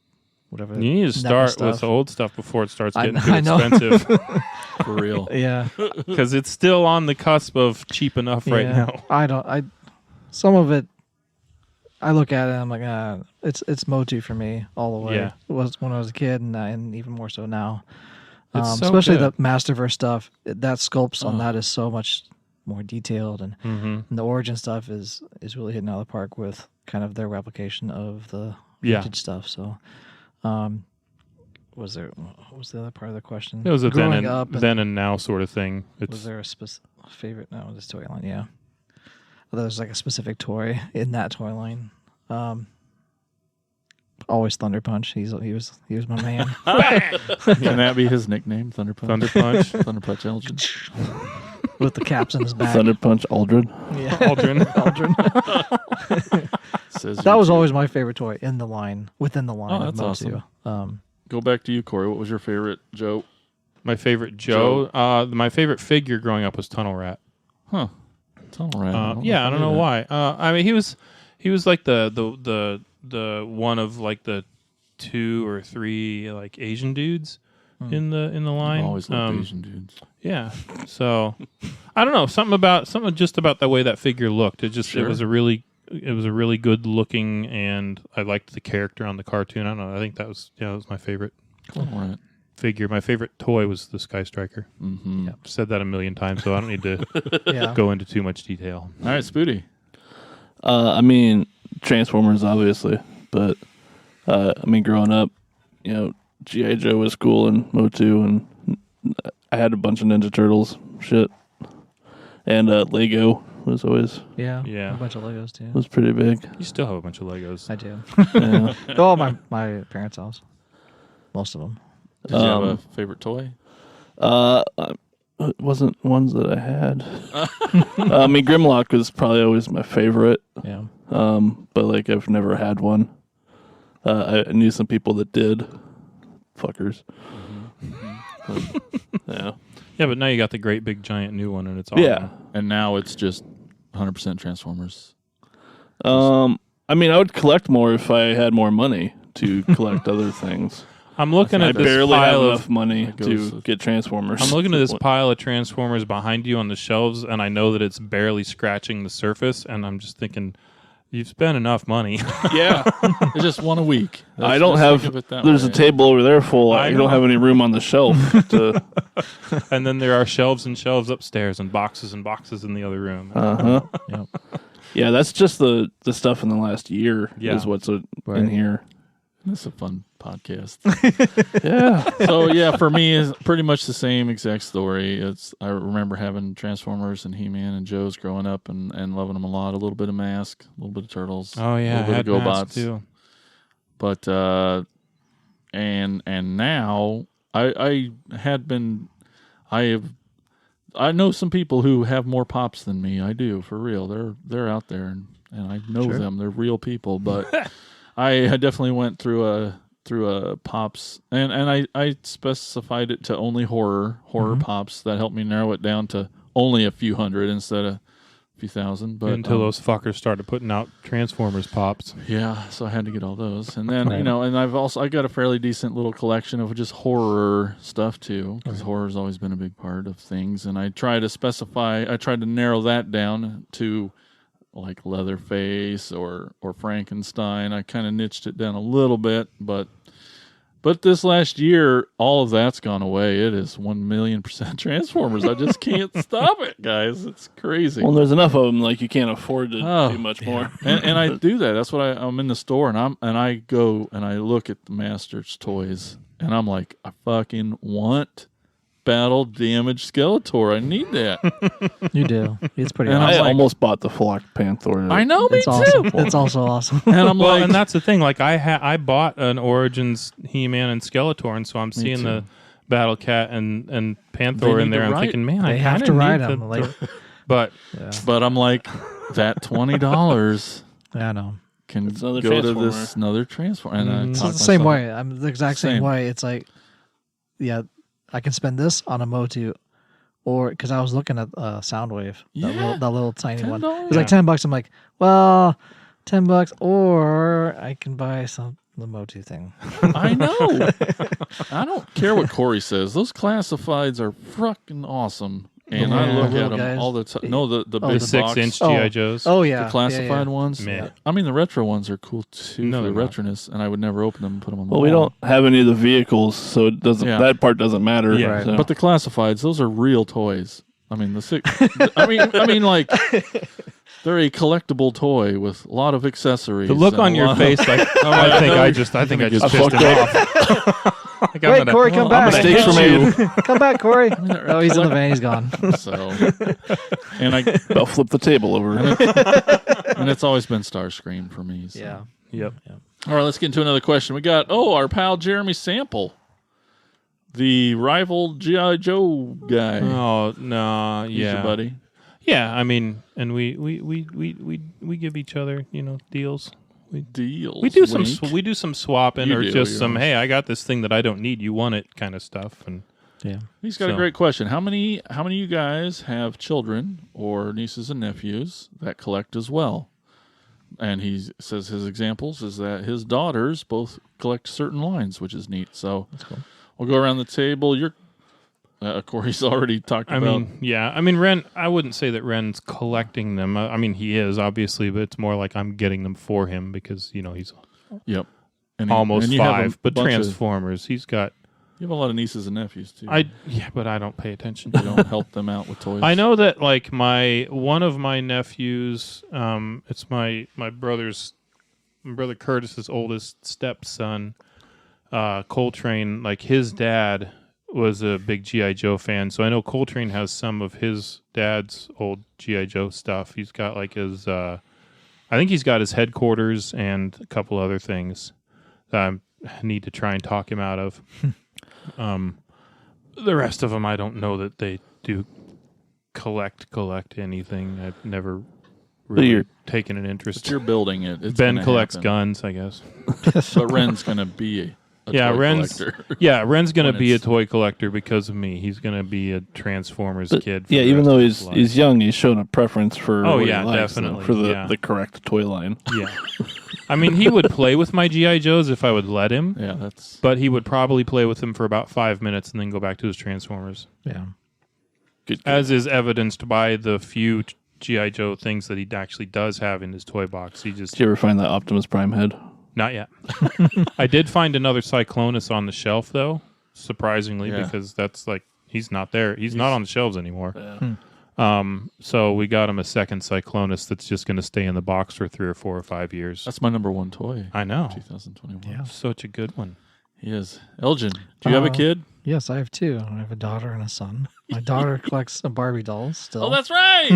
whatever. You need to Never start with stuff. the old stuff before it starts getting I too know. expensive. For real. Yeah, Because it's still on the cusp of cheap enough right yeah. now. Some of it, I look at it and I'm like, it's Motu for me all the way. Yeah. It was when I was a kid and even more so now. It's so Especially good. the Masterverse stuff. That sculpts on that is so much more detailed, and, Mm-hmm. and the origin stuff is really hitting out of the park with kind of their replication of the Yeah. vintage stuff. So, what was the other part of the question? It was a Growing up then and now sort of thing. was It's there a favorite? No, this toy line, yeah. Well, there's like a specific toy in that toy line. Always Thunder Punch. He was my man. Can that be his nickname? Thunder Punch? Thunder Punch. Thunder Punch Elgin. With the caps in his back. Thunder Punch Aldrin. Yeah. Aldrin. Aldrin. Says That was you. always my favorite toy within the line. Oh, of that's Motu. Go back to you, Corey. What was your favorite Joe? My favorite Joe. My favorite figure growing up was Tunnel Rat. Huh. Tunnel Rat. I don't know why. I mean, he was like the one of like the 2 or 3 like Asian dudes in the line. I've always loved Asian dudes. Yeah. So I don't know, something just about the way that figure looked. It was a really good looking, and I liked the character on the cartoon. I don't know. I think that was my favorite Tunnel Rat. figure. My favorite toy was the Sky Striker. Mm-hmm. I've said that a million times, so I don't need to Yeah. go into too much detail. All right, Spooty. I mean, Transformers, obviously, but I mean, growing up, G.I. Joe was cool and Motu, and I had a bunch of Ninja Turtles shit, and Lego was always Yeah. Yeah. A bunch of Legos too. was pretty big. You still have a bunch of Legos. I do. Yeah. Oh, my parents' house. Most of them. Did you have a favorite toy? It wasn't ones that I had. I mean, Grimlock was probably always my favorite, Yeah. but like I've never had one. I knew some people that did. Fuckers. Yeah. Yeah, but now you got the great big giant new one, and it's awesome. Yeah. And now it's just 100% Transformers. I mean, I would collect more if I had more money to collect other things. I'm looking I at this barely have pile enough of. money That goes- to get Transformers. I'm looking at this pile of Transformers behind you on the shelves, and I know that it's barely scratching the surface. And I'm just thinking, you've spent enough money. Yeah. It's just one a week. I don't Just have. think of it that There's way. a table over there full. I You don't know. have any room on the shelf to. And then there are shelves and shelves upstairs, and boxes in the other room. Yep. Yeah, that's just the stuff in the last year. Yeah. Is what's in Right. here. That's a fun podcast. Yeah. So yeah, for me, it's pretty much the same exact story. I remember having Transformers and He-Man and Joe's growing up and loving them a lot. A little bit of Mask, a little bit of Turtles. Oh a yeah, little bit I of had Mask GoBots. too. But and now I know some people who have more pops than me. I do, for real. They're out there and I know them. They're real people, but I definitely went through a pops and I specified it to only horror pops. That helped me narrow it down to only a few hundred instead of a few thousand. But Until those fuckers started putting out Transformers pops. yeah, so I had to get all those. And then, and I got a fairly decent little collection of just horror stuff too, because horror's always been a big part of things. And I tried to narrow that down to like Leatherface or Frankenstein. I kind of niched it down a little bit, but this last year, all of that's gone away. It is 1,000,000% Transformers. I just can't stop it, guys. It's crazy. Well, there's enough of them. Like you can't afford to do much more. And I do that. That's what I'm in the store and I go and I look at the Masters toys and I'm like, I fucking want Battle Damage Skeletor. I need that. You do. It's pretty And awesome. I'm I like- almost bought the Flock Panther. I know, me It's too. awesome. It's also awesome. And I'm Well, like, and that's the thing. Like I bought an Origins He-Man and Skeletor, and so I'm seeing too. the Battle Cat and Panther They in need there. to I'm ride- thinking, man, I They have kinda to ride need them. Like, but But I'm like, that $20 yeah, I know. can It's another go to Transformer. this another transformer. And I It's talked the same myself- way. I'm the exact same way. It's like, yeah, I can spend this on a Motu, or because I was looking at Soundwave, Yeah. that little tiny one. $10. It's like $10. I'm like, well, $10, or I can buy the Motu thing. I know. I don't care what Corey says. Those classifieds are fucking awesome. And I Yeah. look Little at them guys. all the time. No, the Oh, big the 6-inch Oh. GI Joes. Oh yeah, the classified ones. Man. I mean, the retro ones are cool too No, for the they're not. retroness, and I would never open them and put them on the Well, wall. we don't have any of the vehicles, so it doesn't. Yeah. That part doesn't matter. Yeah. Right. so. But the classifieds, those are real toys. I mean, I mean, like they're a collectable toy with a lot of accessories. The look and on a your lot of- face, like I think I just gonna pissed get him fucked off. Like, I'm Wait, gonna- Corey, come well, I'm back. gonna Mistakes were made. Come back, Corey. they're Oh, he's in the van. He's gone. So, and I'll flip the table over. and it's always been Starscream for me. So. Yeah. Yep. All right, let's get into another question. We got our pal Jeremy Sample, the rival GI Joe guy. Oh no, He's yeah, your buddy. yeah. I mean, and we give each other, deals. Deals. We do some Wink. we do some swapping You or do, just you're some. always- Hey, I got this thing that I don't need. You want it? Kind of stuff. And Yeah. He's got a So- great question. How many of you guys have children or nieces and nephews that collect as well? And he says his examples is that his daughters both collect certain lines, which is neat. So we'll go around the table. Corey's already talked I about. mean, yeah. I mean, Ren. I wouldn't say that Ren's collecting them. I mean, he is obviously, but it's more like I'm getting them for him because he's Yep. And almost and you have a 5. But bunch of- Transformers, he's got. you have a lot of nieces and nephews too. But I don't pay attention. You don't help them out with toys. I know that like one of my nephews, it's my brother Curtis's oldest stepson, Coltrane. Like his dad was a big GI Joe fan, so I know Coltrane has some of his dad's old GI Joe stuff. He's got like his, I think he's got his headquarters and a couple other things that I need to try and talk him out of. The rest of them, I don't know that they do collect anything. I've never really you're- taken an interest. But you're building it. It's Ben gonna collects happen. guns, I guess. But Ren's gonna be a Yeah, toy Ren's collector. yeah, Ren's gonna When be a it's- toy collector because of me. He's gonna be a Transformers But, kid. For yeah, the even rest though of he's his life. he's young, he's shown a preference for. Oh, what he yeah, likes, definitely, for yeah. the correct toy line. Yeah. I mean, he would play with my GI Joes if I would let him, Yeah, that's but he would probably play with them for about 5 minutes and then go back to his Transformers. Yeah. good. As is evidenced by the few GI Joe things that he actually does have in his toy box. He just Did you ever find that Optimus Prime head? not yet. I did find another Cyclonus on the shelf though, surprisingly, Yeah. because that's like he's not there. He's not on the shelves anymore. Yeah. So we got him a second Cyclonus that's just going to stay in the box for 3 or 4 or 5 years. That's my number one toy. I know. 2021. Yeah. Such a good one. He is. Elgin, do you have a kid? Yes, I have 2. I have a daughter and a son. My daughter collects Barbie dolls still. Oh, that's right.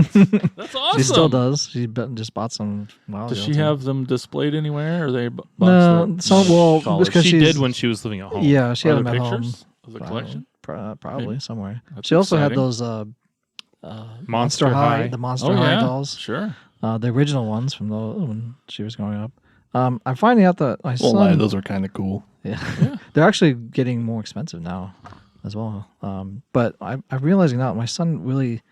That's awesome. She still does. She just bought some a while Does ago, she too. have them displayed anywhere? Or are they No, some well college? because She she's did when she was living at home. yeah she Are had there them at home. pictures of the collection? Probably Maybe. somewhere. That's She also had exciting. those Monster High. the Monster Oh High yeah, dolls, sure. the original ones from when she was growing up. I'm finding out that my Won't lie, son, those are kind of cool. yeah, they're actually getting more expensive now as well. But I'm realizing now my son really,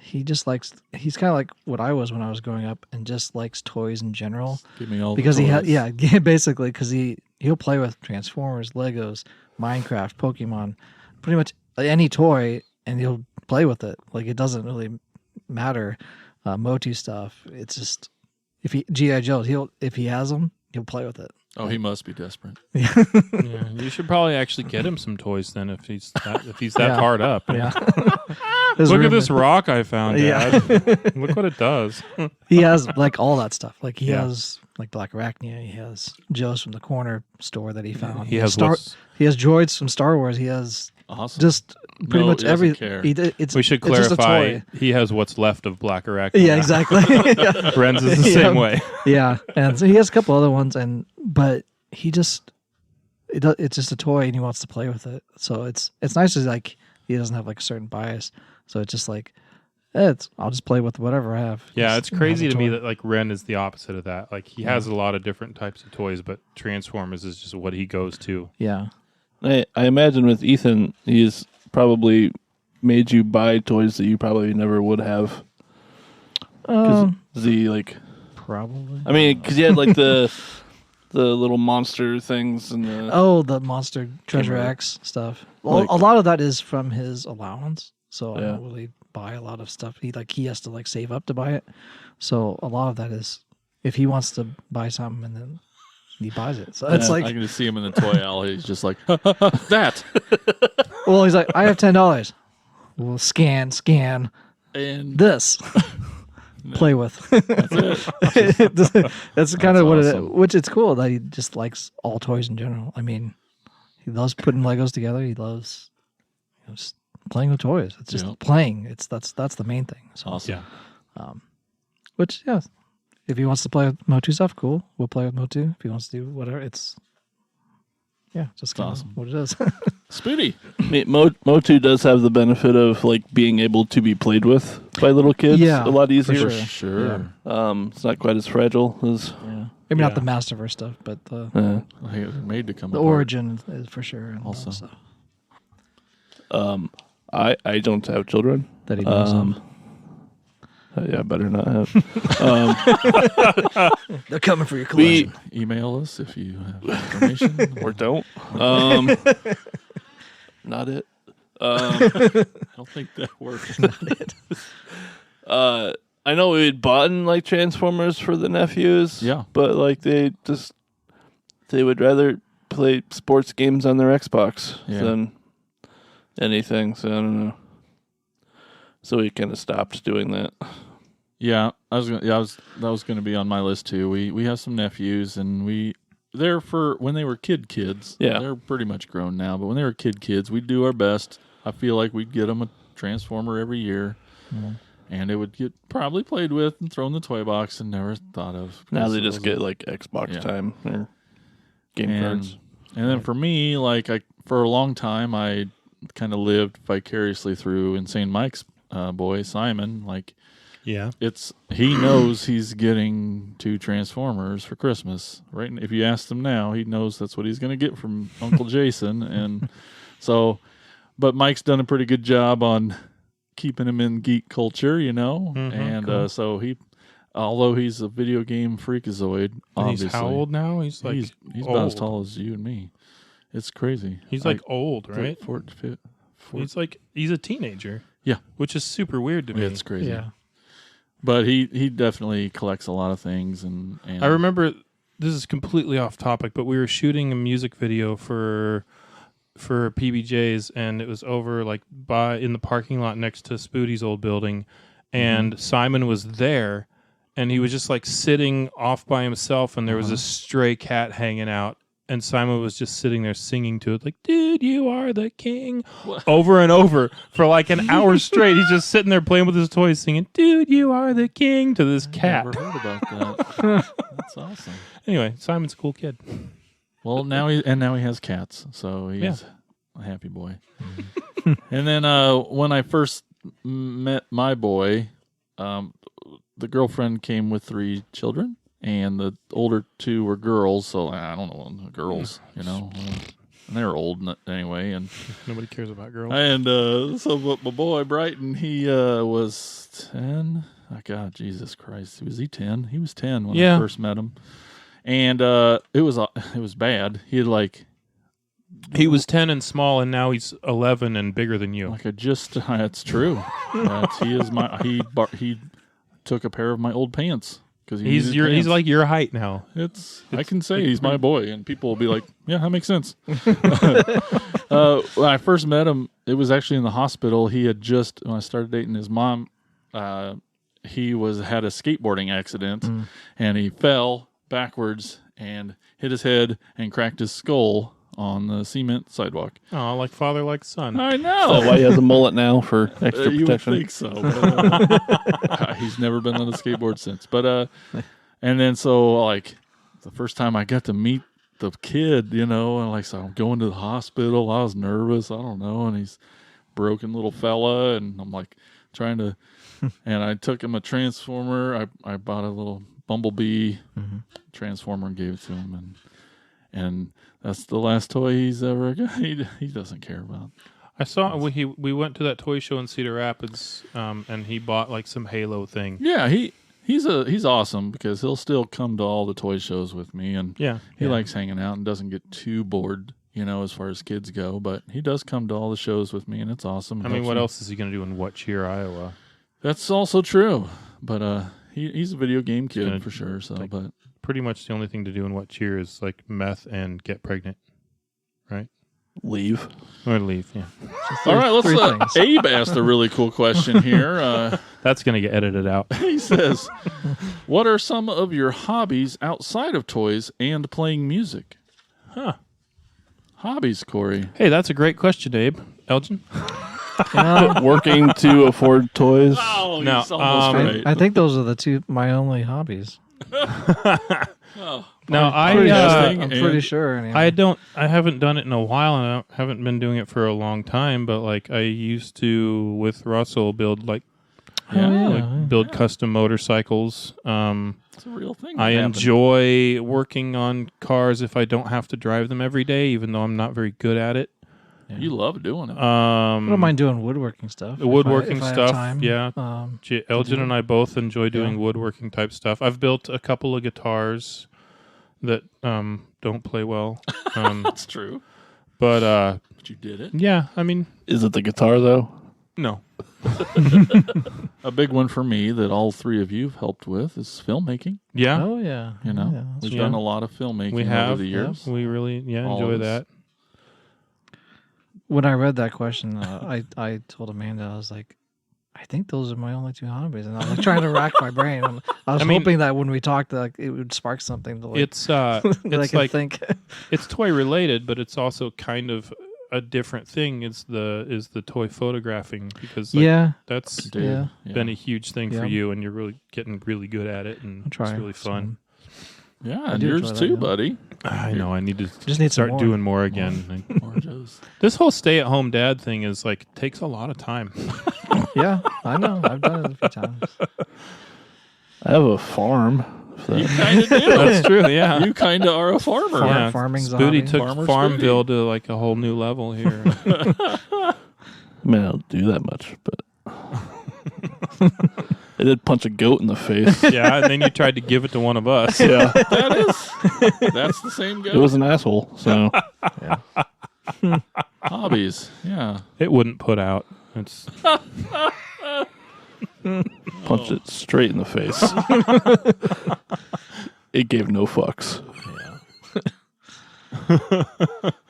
he's kind of like what I was when I was growing up and just likes toys in general Give me all because the he toys. had basically because he'll play with Transformers, Legos, Minecraft, Pokemon, pretty much any toy, and he'll play with it. Like it doesn't really matter. Motu stuff. It's just if he GI Joes, if he has them, he'll play with it. Oh, he must be desperate. Yeah, you should probably actually get him some toys then if he's that Yeah. hard up. Yeah. Look at this rock I found, Yeah. Dad. Look what it does. He has like all that stuff. Like he Yeah. has like Black Arachnia. He has Joe's from the corner store that he found. He has He has droids from Star Wars. He has Awesome. just pretty No, much he doesn't every. care. We should it's just a clarify toy. he has what's left of Black Arachnia. Yeah, exactly. Yeah. Ren's is the Yeah. same way. Yeah, and so he has a couple other ones, but he just it's just a toy and he wants to play with it. So it's nice to like he doesn't have like a certain bias. So it's just like I'll just play with whatever I have. Yeah, it's crazy to me toy. that like Ren is the opposite of that. Like he has a lot of different types of toys, but Transformers is just what he goes to. Yeah. I imagine with Ethan, he's probably made you buy toys that you probably never would have. Because he like Probably. I mean, because you had like the little monster things and the The Monster Treasure X stuff. Well, Like- a lot of that is from his allowance. So I Yeah. don't really buy a lot of stuff. He has to like save up to buy it. So a lot of that is if he wants to buy something and then he buys it. So it's I like, can just see him in the toy alley. He's just like that, well, he's like, I have $10. Well, scan and this. Play with. that's it. That's kind of what it is. awesome. Which it's cool that he just likes all toys in general. I mean, he loves putting Legos together. He loves just playing with toys. It's just Yeah. playing. That's the main thing. So, Awesome. Yeah. which if he wants to play with Motu stuff, cool. We'll play with Motu. If he wants to do whatever, it's just kind of awesome. what it is. Spooty. I mean, Motu does have the benefit of like being able to be played with by little kids. Yeah, a lot easier. for sure. Sure. It's not quite as fragile as. Maybe not Yeah. the Masterverse stuff, but the Hey, it was made to come the apart. origin is for sure. And all that Also. stuff I don't have children. that he knows of. Yeah, I better not have. They're coming for your we collection. Email us if you have information. or don't. Not it. I don't think that works. I know we'd bought like Transformers for the nephews. Yeah. But like they would rather play sports games on their Xbox Yeah. than anything. So I don't know. So we kind of stopped doing that. Yeah, that was going to be on my list too. We have some nephews, and they're for when they were kids. Yeah. They're pretty much grown now, but when they were kids, we'd do our best. I feel like we'd get them a Transformer every year, and it would get probably played with and thrown in the toy box and never thought of. Now they It just wasn't- get like Xbox Yeah. time or game and, cards. And then for me, like for a long time, I kind of lived vicariously through Insane Mike's boy Simon. Like Yeah. he knows he's getting 2 Transformers for Christmas. Right? If you ask him now, he knows that's what he's going to get from Uncle Jason. And so, but Mike's done a pretty good job on keeping him in geek culture, and cool. so although he's a video game freakazoid, And obviously he's how old now? He's like he's about as old. tall as you and me. It's crazy. He's like old, right? He's a teenager. Yeah. Which is super weird to me. It's crazy. Yeah. But he definitely collects a lot of things, and I remember this is completely off topic, but we were shooting a music video for PBJ's, and it was over like in the parking lot next to Spoody's old building, and Simon was there, and he was just like sitting off by himself, and there was a stray cat hanging out, and Simon was just sitting there singing to it like, "Dude, you are the king," over and over for like an hour straight. He's just sitting there playing with his toys, singing, "Dude, you are the king" to this cat. Never heard about that. That's awesome. Anyway, Simon's a cool kid. Well, now he has cats, so he's a happy boy. And then when I first met my boy, the girlfriend came with 3 children, and the older 2 were girls. So I don't know, girls, and they're old anyway. And Nobody cares about girls. so but my boy Brighton, he was 10. Oh God, Jesus Christ, was he 10? He was 10 when I first met him. And it was bad. He had He was 10 and small, and now he's 11 and bigger than you. that's true. He took a pair of my old pants because He's like your height now. I can say he's my boy, and people will be like, yeah, that makes sense. When I first met him, it was actually in the hospital. He had when I started dating his mom, he had a skateboarding accident, and he fell backwards and hit his head and cracked his skull on the cement sidewalk. Oh, like father, like son. I know. Why he has a mullet now for extra You would protection? think so. But, he's never been on a skateboard since. But and then so the first time I got to meet the kid, and like, so I'm going to the hospital. I was nervous. I don't know. And he's broken little fella. And I'm like trying to, and I took him a transformer. I bought a little Bumblebee transformer and gave it to him. And that's the last toy he's ever got. He doesn't care about. I saw we went to that toy show in Cedar Rapids, and he bought like some Halo thing. Yeah, he's awesome because he'll still come to all the toy shows with me, and he likes hanging out and doesn't get too bored, as far as kids go. But he does come to all the shows with me, and it's awesome. I mean, what else is he going to do in What Cheer, Iowa? That's also true, but he's a video game kid for sure. So, but pretty much the only thing to do in What Cheer is like meth and get pregnant, right? Leave. Or leave, yeah. All right, let's Abe asked a really cool question here. That's going to get edited out. He says, what are some of your hobbies outside of toys and playing music? Huh. Hobbies, Corey. Hey, that's a great question, Abe. Elgin? Working to afford toys. Oh, No, he's almost right. I think those are my only hobbies. No, I'm pretty sure. Anyway. I haven't done it in a while, and I haven't been doing it for a long time, but like I used to with Russell build build custom motorcycles. It's a real thing. I enjoy working on cars if I don't have to drive them every day, even though I'm not very good at it. Yeah. You love doing it. I don't mind doing woodworking stuff. Woodworking if I have stuff, time, yeah. Elgin and I both enjoy doing woodworking type stuff. I've built a couple of guitars that don't play well. That's true. But you did it. Yeah, I mean, Is it the guitar though? no. A big one for me that all three of you have helped with is filmmaking. Yeah, Oh yeah. We've done a lot of filmmaking we have over the years. We really enjoy Always. that. When I read that question, I told Amanda, I was like, I think those are my only two hobbies, and I was like trying to rack my brain. I was hoping that when we talked, it would spark something to It's that I it's could like think. it's toy related, but it's also kind of a different thing. It's the toy photographing because that's Dude, been a huge thing for Yeah. you, and you're really getting really good at it, and it's really fun. Yeah, I and do yours enjoy that, too, yeah. buddy. I know. I need to Just need some start more. doing more again. More Joes. This whole stay-at-home dad thing is like takes a lot of time. Yeah, I know. I've done it a few times. I have a farm. So You kind of do. That's true. Yeah. You kind of are a farmer. Yeah, farming's a Spooty hobby. took Farmer Farmville to like a whole new level here. I mean, I don't do that much, but I did punch a goat in the face. Yeah, and then you tried to give it to one of us. Yeah, That's the same guy. it was an asshole. So Hobbies. Yeah. It wouldn't put out. It's punched it straight in the face. It gave no fucks.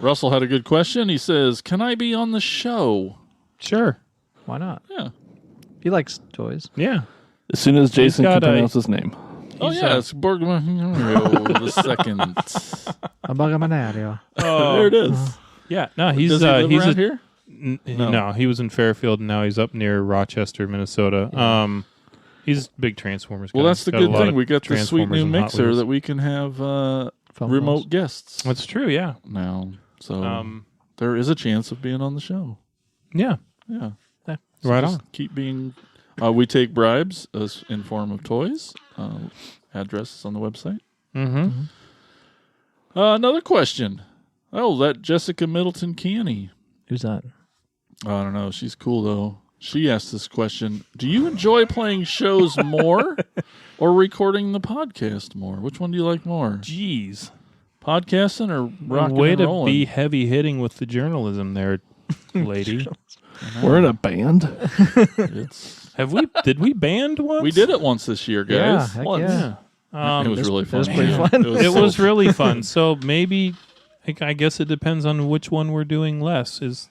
Russell had a good question. He says, "Can I be on the show?" sure. Why not? Yeah. He likes toys. Yeah. As soon as Jason can got a- pronounce his name. Oh He's, yeah, it's Borgman the second. There it is. Yeah. No, Does he's he live he's around here? No, he was in Fairfield, and now he's up near Rochester, Minnesota. He's a big Transformers guy. Well, that's the Got a good lot thing. of We got the sweet Transformers new and Hot mixer Wheels. that we can have Phone remote calls. guests That's true. Yeah. now. So Um. there is a chance of being on the show. Yeah. Yeah. So right just on. Keep being. We take bribes as in form of toys. Addresses on the website. Mm-hmm. Another question. Oh, that Jessica Middleton Canny. Who's that? I don't know. She's cool though. She asked this question: do you enjoy playing shows more, or recording the podcast more? Which one do you like more? Jeez. Podcasting or rocking Way and to rolling? be heavy hitting with the journalism there, lady. We're in a band. It's, Did we band once? we did it once this year, guys. Yeah, heck Once. yeah. It was really fun. was pretty Man, fun. It was really fun. So maybe, I guess it depends on which one we're doing less. Is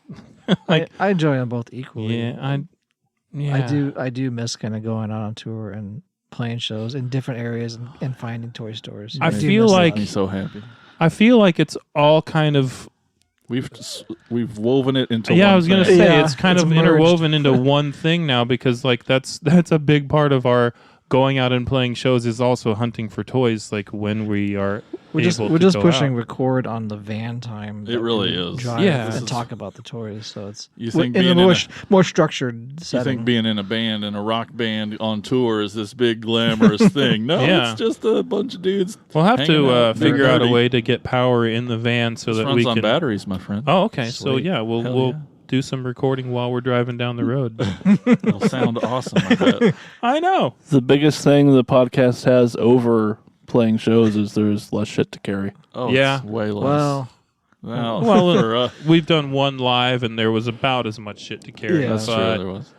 I enjoy them both equally. yeah, I do miss kind of going out on tour and playing shows in different areas and finding toy stores. I do feel miss that. like- I'm so happy. I feel like it's all kind of We've woven it into. I one was gonna thing. say Yeah, it's kind it's of merged. interwoven into one thing now because like that's a big part of our going out and playing shows is also hunting for toys. Like when we are We're just go pushing out. record on the van time. It that really we is. drive Yeah. and talk about the toys. So it's You think in being a in more structured You setting. think being in a band, in a rock band on tour, is this big glamorous thing? No, Yeah. it's just a bunch of dudes. We'll have hanging to out, figure they're out a nerdy. way to get power in the van so This that runs we on can. batteries, my friend. Oh, okay. So Sweet. yeah, Hell we'll yeah. do some recording while we're driving down the road. It'll sound awesome. I bet. I know. The biggest thing the podcast has over playing shows is there's less shit to carry. Oh, Yeah. it's way less. Well, Well, for, we've done one live, and there was about as much shit to carry. Yeah. that's true. but There was.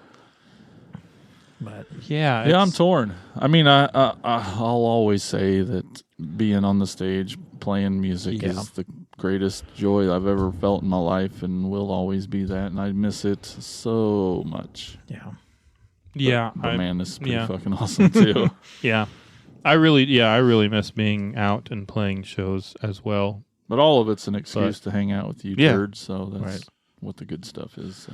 but yeah, Yeah, I'm it's- torn. I mean, I'll always say that being on the stage playing music Yeah. is the greatest joy I've ever felt in my life, and will always be that. And I miss it so much. yeah. yeah, But man, this is pretty yeah. fucking awesome too. yeah. I really miss being out and playing shows as well. But all of it's an excuse to hang out with you Yeah. turds, so that's Right. what the good stuff is. So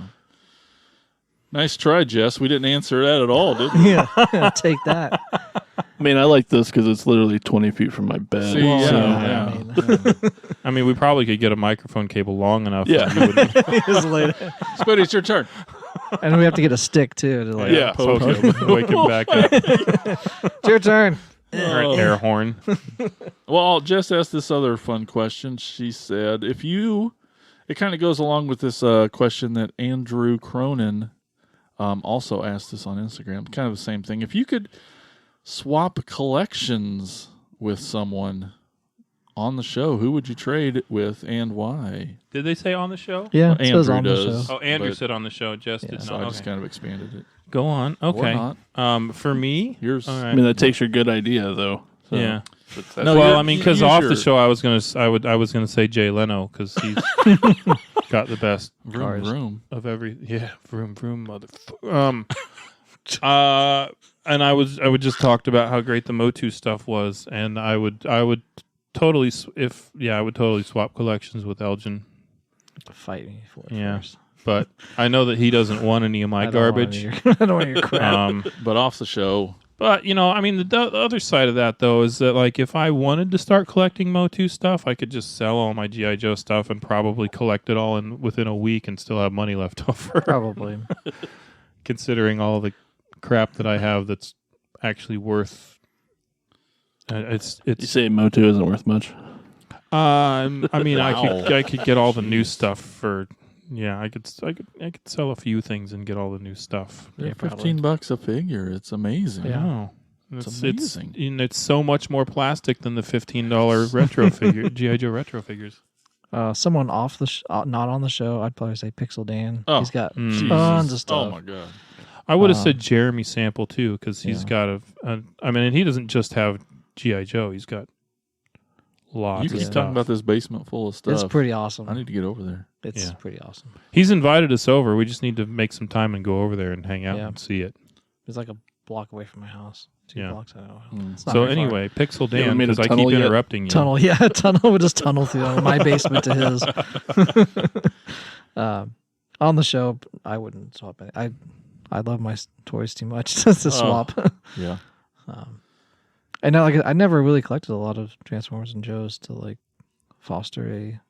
nice try, Jess. We didn't answer that at all, did we? Yeah, take that. I mean, I like this because it's literally 20 feet from my bed. See, Well, yeah, so- yeah. I mean, I mean, we probably could get a microphone cable long enough. Yeah. that you wouldn't- it's late. Spuddy, it's your turn. And we have to get a stick too to like. Yeah. poke him, wake him back up. It's your turn. Or an air horn. Well, Jess asked this other fun question. She said, if you, it kind of goes along with this question that Andrew Cronin also asked us on Instagram. Kind of the same thing. If you could swap collections with someone on the show, who would you trade it with and why? Did they say on the show? Yeah, it says Andrew on the does. show. Oh, Andrew But- said on the show. Jess Yeah. did So not. I just Okay. kind of expanded it. Go on. Okay. not. For me, Yours. all I right. mean, that takes your good idea, though. So yeah. that's- No, Well, you're- I mean, you because use off your- the show, I was gonna say Jay Leno because he's got the best Vroom, Cars. vroom. of every. Yeah, vroom vroom, motherfucker. And I would just talked about how great the Motu stuff was, and I would totally I would totally swap collections with Elgin, Fight me for it Yeah. first. but I know that he doesn't want any of my I don't want garbage. any of your- I don't want your crap. But off the show, But, I mean, the other side of that, though, is that, like, if I wanted to start collecting Motu stuff, I could just sell all my G.I. Joe stuff and probably collect it all within a week and still have money left over, Probably. considering all the crap that I have that's actually worth... You It's. say Motu isn't worth much. I mean, Wow. I could get all the new stuff for... Yeah, I could sell a few things and get all the new stuff. they're Yeah, probably. $15 a figure. It's amazing. Yeah. No. It's amazing. It's so much more plastic than the $15 retro figure, G.I. Joe retro figures. Someone off the not on the show, I'd probably say Pixel Dan. Oh, He's got Jesus. tons of Oh stuff. my god. I would have Wow. said Jeremy Sample too, because he's Yeah. got I mean, and he doesn't just have G.I. Joe. He's got lots You of keep stuff. talking about this basement full of stuff. It's pretty awesome. I need to get over there. It's Yeah. pretty awesome. He's invited us over. We just need to make some time and go over there and hang out Yeah. and see it. It's like a block away from my house. 2 Yeah. blocks. I know. Mm. It's not So very far. anyway, Pixel You ever Dan, made a because I keep tunnel yet? interrupting you. Tunnel, yeah, tunnel. We'll just tunnel through my basement to his. On the show, I wouldn't swap any. I love my toys too much to swap. Yeah. And I never really collected a lot of Transformers and Joes to like foster a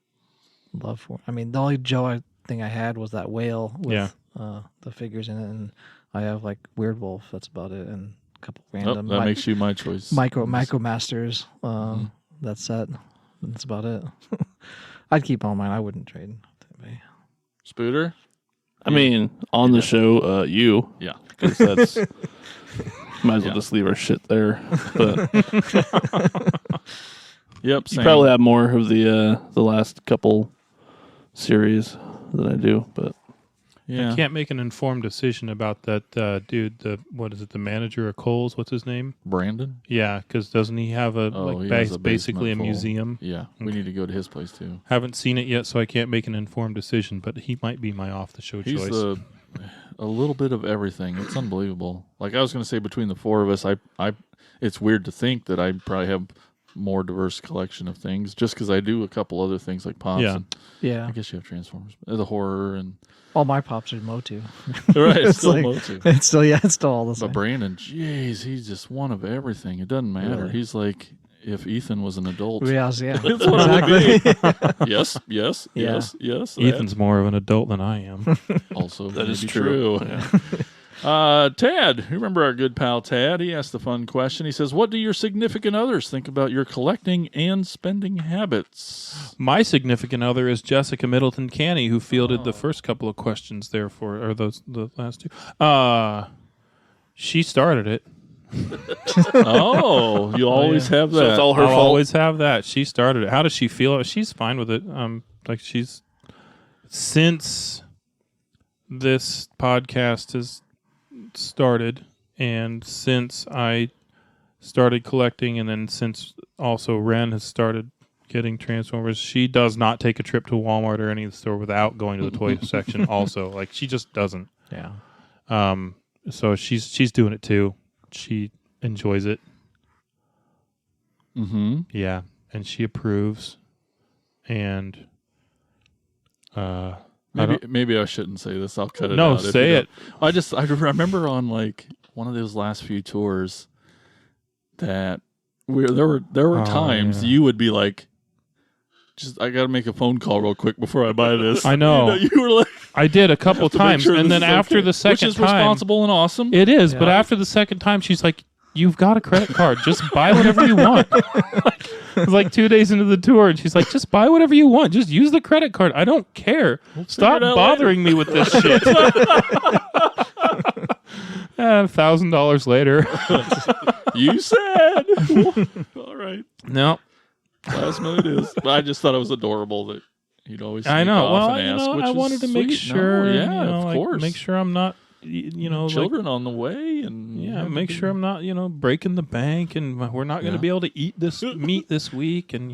love for. I mean, the only Joe thing I had was that whale with the figures in it, and I have like Weird Wolf. That's about it, and a couple Oh, random that makes you my choice. Micro Masters. That set. That's about it. I'd keep all mine. I wouldn't trade. Spooter? I mean, on the show, you. Yeah. Because that's... Might as well Yeah. just leave our shit there. But Yep. you Same. probably have more of the last couple series than I do. But Yeah. I can't make an informed decision about that dude. The manager of Kohl's? What's his name? Brandon? Yeah, because doesn't he have He has a basically a basement full. museum? Yeah. We Okay. need to go to his place too. Haven't seen it yet, so I can't make an informed decision. But he might be my off-the-show He's choice. a little bit of everything. It's unbelievable. Like I was going to say, between the four of us, I it's weird to think that I probably have more diverse collection of things. Just because I do a couple other things like Pops. Yeah. And Yeah. I guess you have Transformers, the horror, and All my pops are Motu. right, it's It's still like- Motu. It's still all the same. But Brandon, jeez, he's just one of everything. It doesn't matter. Really? He's like if Ethan was an adult. Yeah. That's what it Exactly. Yes, yes, Yeah. yes. Ethan's more of an adult than I am. that also That may is be true. Tad, you remember our good pal Tad? He asked the fun question. He says, "What do your significant others think about your collecting and spending habits?" My significant other is Jessica Middleton Canny, who fielded the first couple of questions there or the last two. She started it. Oh, you always have that. So it's all her I'll fault. always have that. She started it. How does she feel? She's fine with it. Since this podcast has started, and since I started collecting, and then since also Ren has started getting Transformers, she does not take a trip to Walmart or any of the store without going to the toy section. Also, like she just doesn't. Yeah. So she's doing it too. She enjoys it. Mm-hmm. Yeah, and she approves. And Maybe I shouldn't say this. I'll cut it No, out. if say you it. don't. I remember on like one of those last few tours that there were times yeah. you would be like, I got to make a phone call real quick before I buy this. I know. You were like, I did a couple to make times, sure and this then is after okay. the second which is time, responsible and awesome. it is. But Yeah. after the second time, she's like, "You've got a credit card. Just buy whatever you want." It was like 2 days into the tour, and she's like, "Just buy whatever you want. Just use the credit card. I don't care. Stop it out bothering me with this shit." $1,000 later. You said. All right. No, Last minute is. But I just thought it was adorable that he'd always. I sneak know. off Well, and you ask, know, which I is wanted to make sweet. sure. No, yeah, you know, of like, course. make sure I'm not. You know, like, children on the way, and yeah, make sure I'm not, breaking the bank, and we're not going to be able to eat this meat this week, and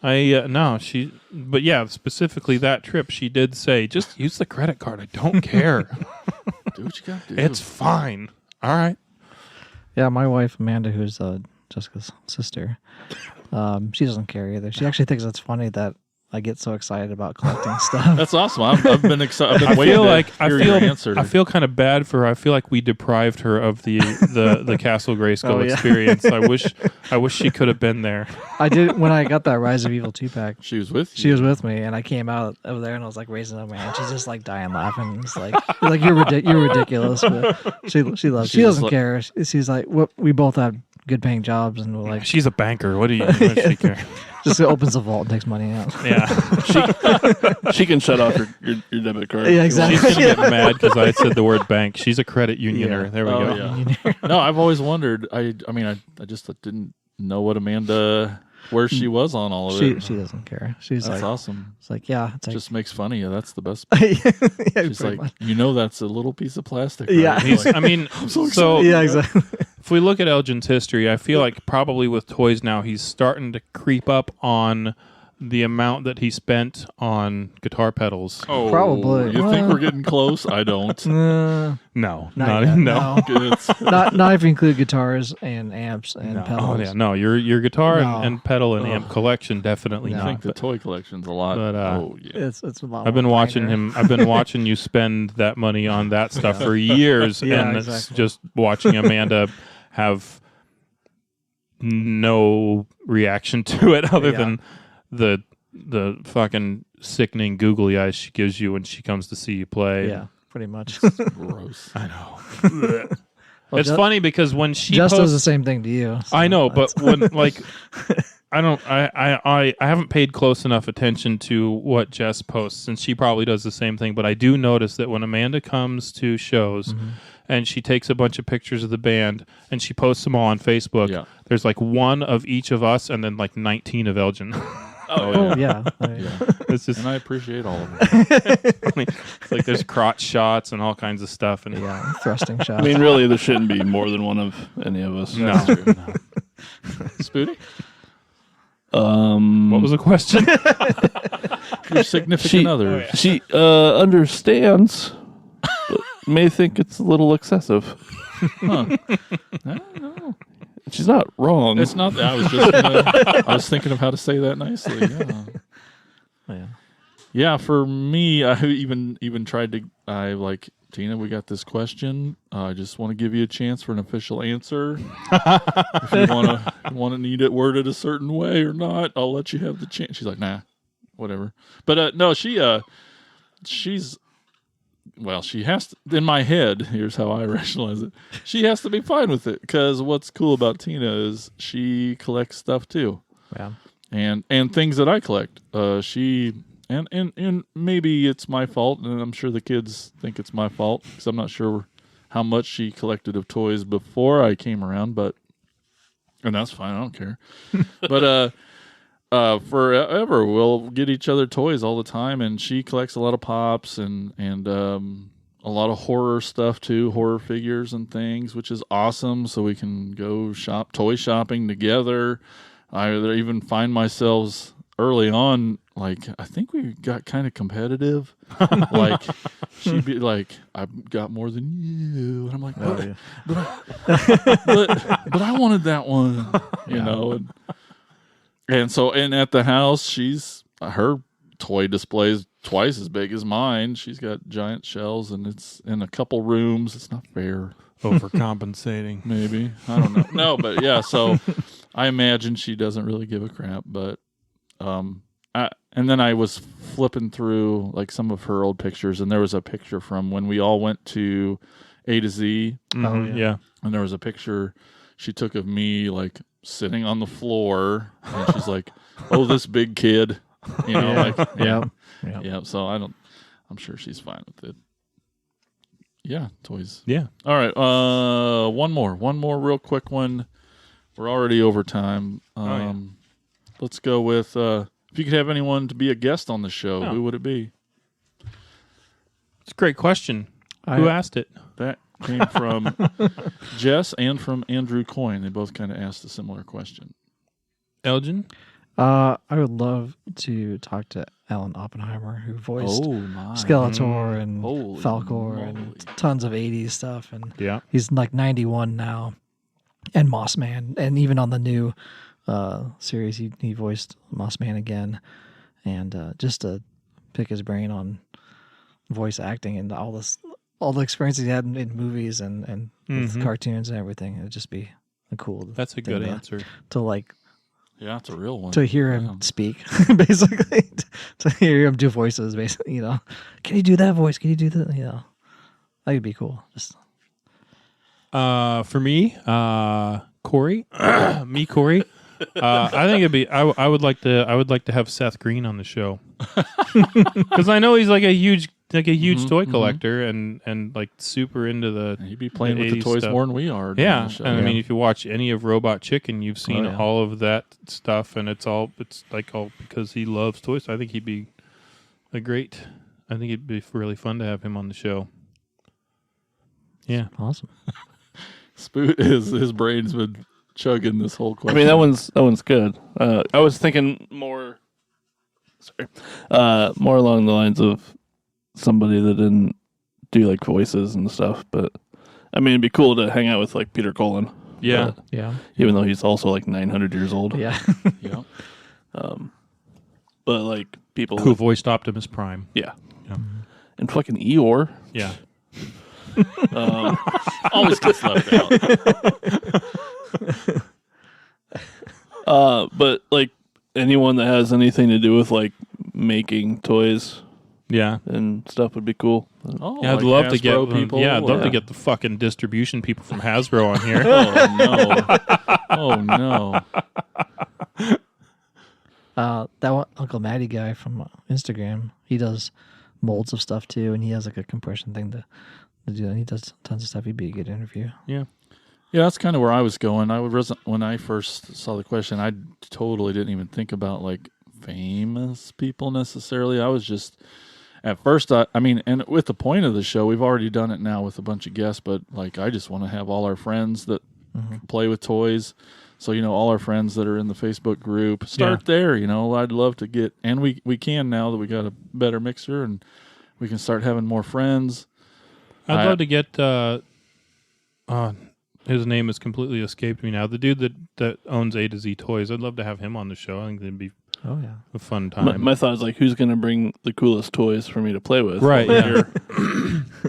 but yeah, specifically that trip, she did say, just use the credit card. I don't care. do what you got to do. It's fine. All right. Yeah, my wife Amanda, who's Jessica's sister, she doesn't care either. She actually thinks it's funny that I get so excited about collecting stuff. That's awesome. I've been excited. I feel like I feel kind of bad for her. I feel like we deprived her of the Castle Grayskull Oh, yeah. experience. I wish she could have been there. I did when I got that Rise of Evil 2-pack. She was with you. She was with me, and I came out over there, and I was like raising up my hand. She's just like dying laughing. It's like you're ridiculous. But she loves. She doesn't care. She's like, we both have good paying jobs, and we're like, She's a banker. What does she care? just opens the vault and takes money out. Yeah. She can shut off your debit card. Yeah, exactly. She's going to get mad because I said the word bank. She's a credit unioner. Yeah. There we Oh, go. yeah. No, I've always wondered. I just didn't know what Amanda, where she was on all of it. She doesn't care. She's That's like, awesome. it's like, yeah, it's like, Just makes fun of you. That's the best. yeah, She's pretty like, much. that's a little piece of plastic. Right? Yeah. Like, I mean, so so yeah, exactly. if we look at Elgin's history, I feel like probably with toys now, he's starting to creep up on the amount that he spent on guitar pedals. oh, Probably. You think Well- we're getting close? I don't. No, Not not yet, no. It's, not if you include guitars and amps and No. pedals. Oh yeah, no. Your guitar No. and pedal and amp collection definitely I No. think not. the toy collection's a lot. but, oh yeah. It's a lot. I've been more watching minor. him. I've been watching you spend that money on that stuff for years, Yeah, and it's exactly. just watching Amanda have no reaction to it other Yeah. than the fucking sickening googly eyes she gives you when she comes to see you play. Yeah, pretty much. Gross. I know. Well, It's Ju- funny because when she Just does posts, the same thing to you. so I know, but that's- when like I haven't paid close enough attention to what Jess posts, and she probably does the same thing. But I do notice that when Amanda comes to shows and she takes a bunch of pictures of the band and she posts them all on Facebook, Yeah. there's like one of each of us and then like 19 of Elgin. Oh yeah. yeah. I mean, It's just And I appreciate all of it. it's like there's crotch shots and all kinds of stuff. And yeah, thrusting shots. I mean, really, there shouldn't be more than one of any of us. no. Spooty? What was the question? Your significant She- other. She understands, but may think it's a little excessive. Huh. I don't know. she's not wrong. It's not. I was just. I was thinking of how to say that nicely. Yeah. Yeah. Yeah. For me, I even tried to. I like Tina. We got this question. I just want to give you a chance for an official answer. If you want to need it worded a certain way or not, I'll let you have the chance. She's like, nah, whatever. But no, she's. Well, she has to, in my head, here's how I rationalize it. She has to be fine with it because what's cool about Tina is she collects stuff too. Yeah. And things that I collect. She and maybe it's my fault, and I'm sure the kids think it's my fault because I'm not sure how much she collected of toys before I came around, and that's fine, I don't care. But forever we'll get each other toys all the time, and she collects a lot of pops and a lot of horror stuff too, horror figures and things, which is awesome. So we can go toy shopping together. I even find myself early on, like, I think we got kind of competitive. Like, she'd be like, I've got more than you. And I'm like, but I wanted that one, you know. And so, at the house, her toy display is twice as big as mine. She's got giant shelves, and it's in a couple rooms. It's not fair. Overcompensating. Maybe. I don't know. No, but yeah, so I imagine she doesn't really give a crap. But, and then I was flipping through like some of her old pictures, and there was a picture from when we all went to A to Z. Oh, yeah. And there was a picture she took of me, like, sitting on the floor, and she's like, "Oh, this big kid," you know, like, yeah. So I'm sure she's fine with it. Yeah, toys. Yeah. All right. One more real quick one. We're already over time. Let's go with if you could have anyone to be a guest on the show, who would it be? It's a great question. Who asked it? That came from Jess and from Andrew Coyne. They both kind of asked a similar question. Elgin? I would love to talk to Alan Oppenheimer, who voiced Skeletor and Falcor and tons of 80s stuff. And he's like 91 now. And Moss Man. And even on the new series, he voiced Moss Man again. And just to pick his brain on voice acting and all the experiences he had in movies and with cartoons and everything. It'd just be a cool. That's a good answer. To like, yeah, it's a real one. To hear him speak, basically, to hear him do voices, basically, you know, can you do that voice? Can you do that? You know, that would be cool. Just for me, Corey, Corey. I think it'd be. I would like to have Seth Green on the show because I know he's like a huge toy collector and like super into the. He'd be playing with the toys stuff more than we are. Yeah, and I mean, if you watch any of Robot Chicken, you've seen all of that stuff, and it's all because he loves toys. I think he'd be I think it'd be really fun to have him on the show. Yeah, awesome. Spoot his brain's been chugging this whole question. I mean, that one's good. I was thinking more along the lines of somebody that didn't do like voices and stuff. But I mean, it'd be cool to hang out with like Peter Cullen. Yeah, Even though he's also like 900 years old. Yeah, yeah. But like people who voiced Optimus Prime. Yeah. And fucking Eeyore. Yeah. Always gets left out. But like anyone that has anything to do with like making toys, and stuff would be cool. Oh, I'd like love to Hasbro get people. Yeah, I'd love to get the fucking distribution people from Hasbro on here. Oh no! That one, Uncle Matty guy from Instagram, he does molds of stuff too, and he has like a compression thing to do. And he does tons of stuff. He'd be a good interview. Yeah, that's kind of where I was going. When I first saw the question, I totally didn't even think about like famous people necessarily. I was just at first, I mean, and with the point of the show, we've already done it now with a bunch of guests, but like I just want to have all our friends that play with toys. So, you know, all our friends that are in the Facebook group, start there, you know. I'd love to get, and we can now that we got a better mixer and we can start having more friends. I'd love to get his name has completely escaped me now. The dude that owns A to Z Toys. I'd love to have him on the show. I think it'd be a fun time. My thought is like, who's going to bring the coolest toys for me to play with? Right. Yeah.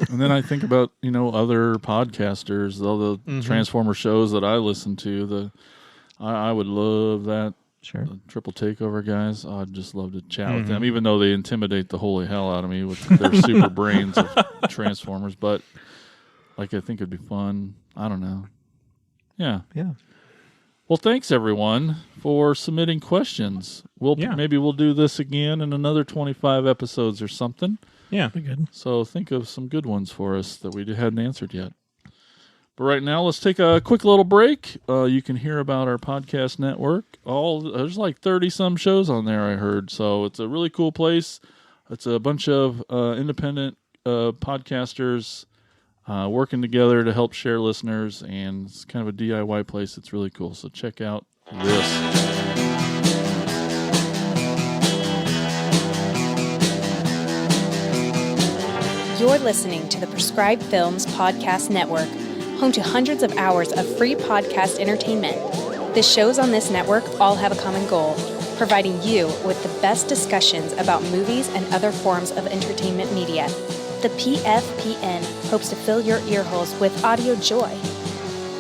And then I think about, other podcasters, all the Transformer shows that I listen to. I would love that. Sure. The Triple Takeover guys. I'd just love to chat with them, even though they intimidate the holy hell out of me with their super brains of Transformers. But I think it'd be fun. I don't know. Yeah. Yeah. Well, thanks everyone for submitting questions. Maybe we'll do this again in another 25 episodes or something. Yeah. Be good. So think of some good ones for us that we hadn't answered yet. But right now, let's take a quick little break. You can hear about our podcast network. There's like 30-some shows on there, I heard. So it's a really cool place. It's a bunch of independent podcasters working together to help share listeners, and it's kind of a DIY place. It's really cool. So check out this. You're listening to the Prescribed Films Podcast Network, home to hundreds of hours of free podcast entertainment. The shows on this network all have a common goal, providing you with the best discussions about movies and other forms of entertainment media. The PFPN hopes to fill your earholes with audio joy.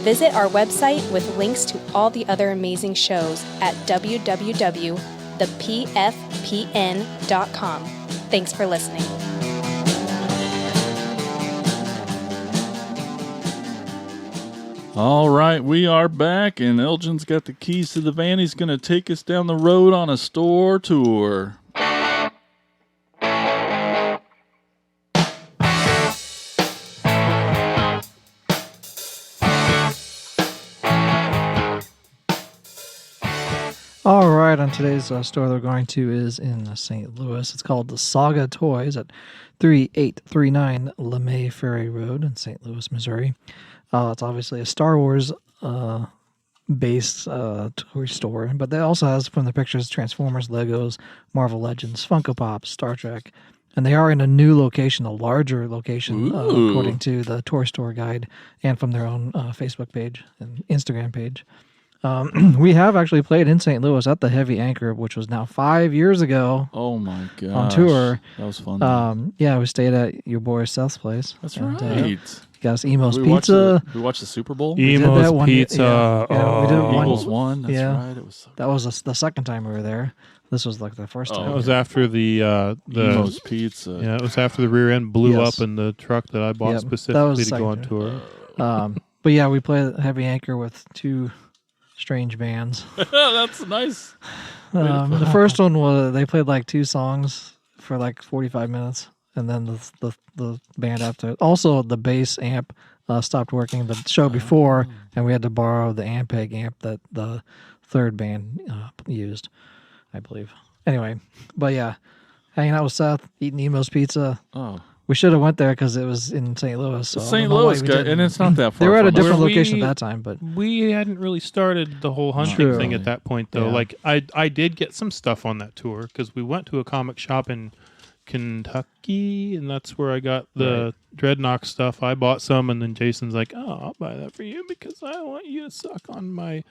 Visit our website with links to all the other amazing shows at www.thepfpn.com. Thanks for listening. All right, we are back, and Elgin's got the keys to the van. He's going to take us down the road on a store tour. All right, on today's store they're going to is in St. Louis. It's called the Saga Toys at 3839 LeMay Ferry Road in St. Louis, Missouri. It's obviously a Star Wars based toy store, but they also has from the pictures Transformers, Legos, Marvel Legends, Funko Pops, Star Trek, and they are in a new location, a larger location, according to the Toy Store Guide and from their own Facebook page and Instagram page. We have actually played in St. Louis at the Heavy Anchor, which was now 5 years ago. Oh my gosh. On tour. That was fun. Yeah, we stayed at your boy Seth's place. That's and, right. Got us Emo's we Pizza. We watched the Super Bowl. Emo's Pizza. We did one. Eagles won. That's right. It was so that was the second time we were there. This was like the first time. That was after the Emo's Pizza. Yeah, it was after the rear end blew up in the truck that I bought specifically to go on tour. But yeah, we played at Heavy Anchor with two strange bands. That's nice. The first one was they played like two songs for like 45 minutes, and then the band after. Also, the bass amp stopped working the show before, and we had to borrow the Ampeg amp that the third band used, I believe. Anyway, but yeah, hanging out with Seth, eating Emo's Pizza. Oh. We should have went there because it was in St. Louis. So St. Louis, and it's not that far. They were at a from us. different location at that time, but we hadn't really started the whole hunting thing at that point, though. Yeah. Like I did get some stuff on that tour because we went to a comic shop in Kentucky, and that's where I got the Dreadnought stuff. I bought some, and then Jason's like, "Oh, I'll buy that for you because I want you to suck on my."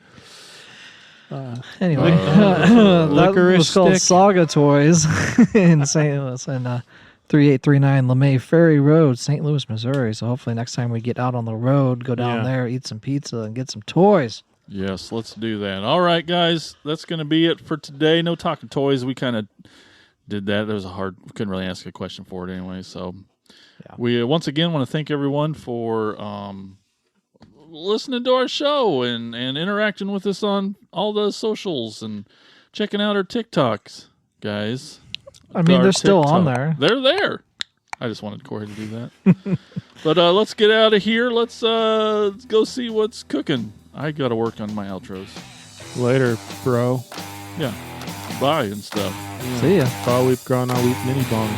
Anyway, that licorice was called stick. Saga Toys in St. Louis and 3839 LeMay Ferry Road, St. Louis, Missouri. So hopefully next time we get out on the road, go down there, eat some pizza, and get some toys. Yes, let's do that. All right, guys, that's going to be it for today. No talking toys. We kind of did that. That was we couldn't really ask a question for it anyway. So we once again want to thank everyone for listening to our show and interacting with us on all the socials and checking out our TikToks, guys. I mean, they're still TikTok. on there. They're there. I just wanted Corey to do that. But let's get out of here. Let's go see what's cooking. I got to work on my outros. Later, bro. Yeah. Bye and stuff. See ya. Bye, we've grown our weep mini bong.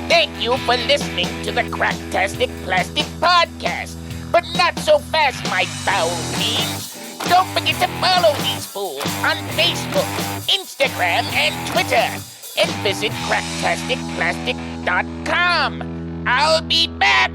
Thank you for listening to the Cracktastic Plastic Podcast. But not so fast, my foul fiends. Don't forget to follow these fools on Facebook, Instagram, and Twitter. And visit cracktasticplastic.com. I'll be back.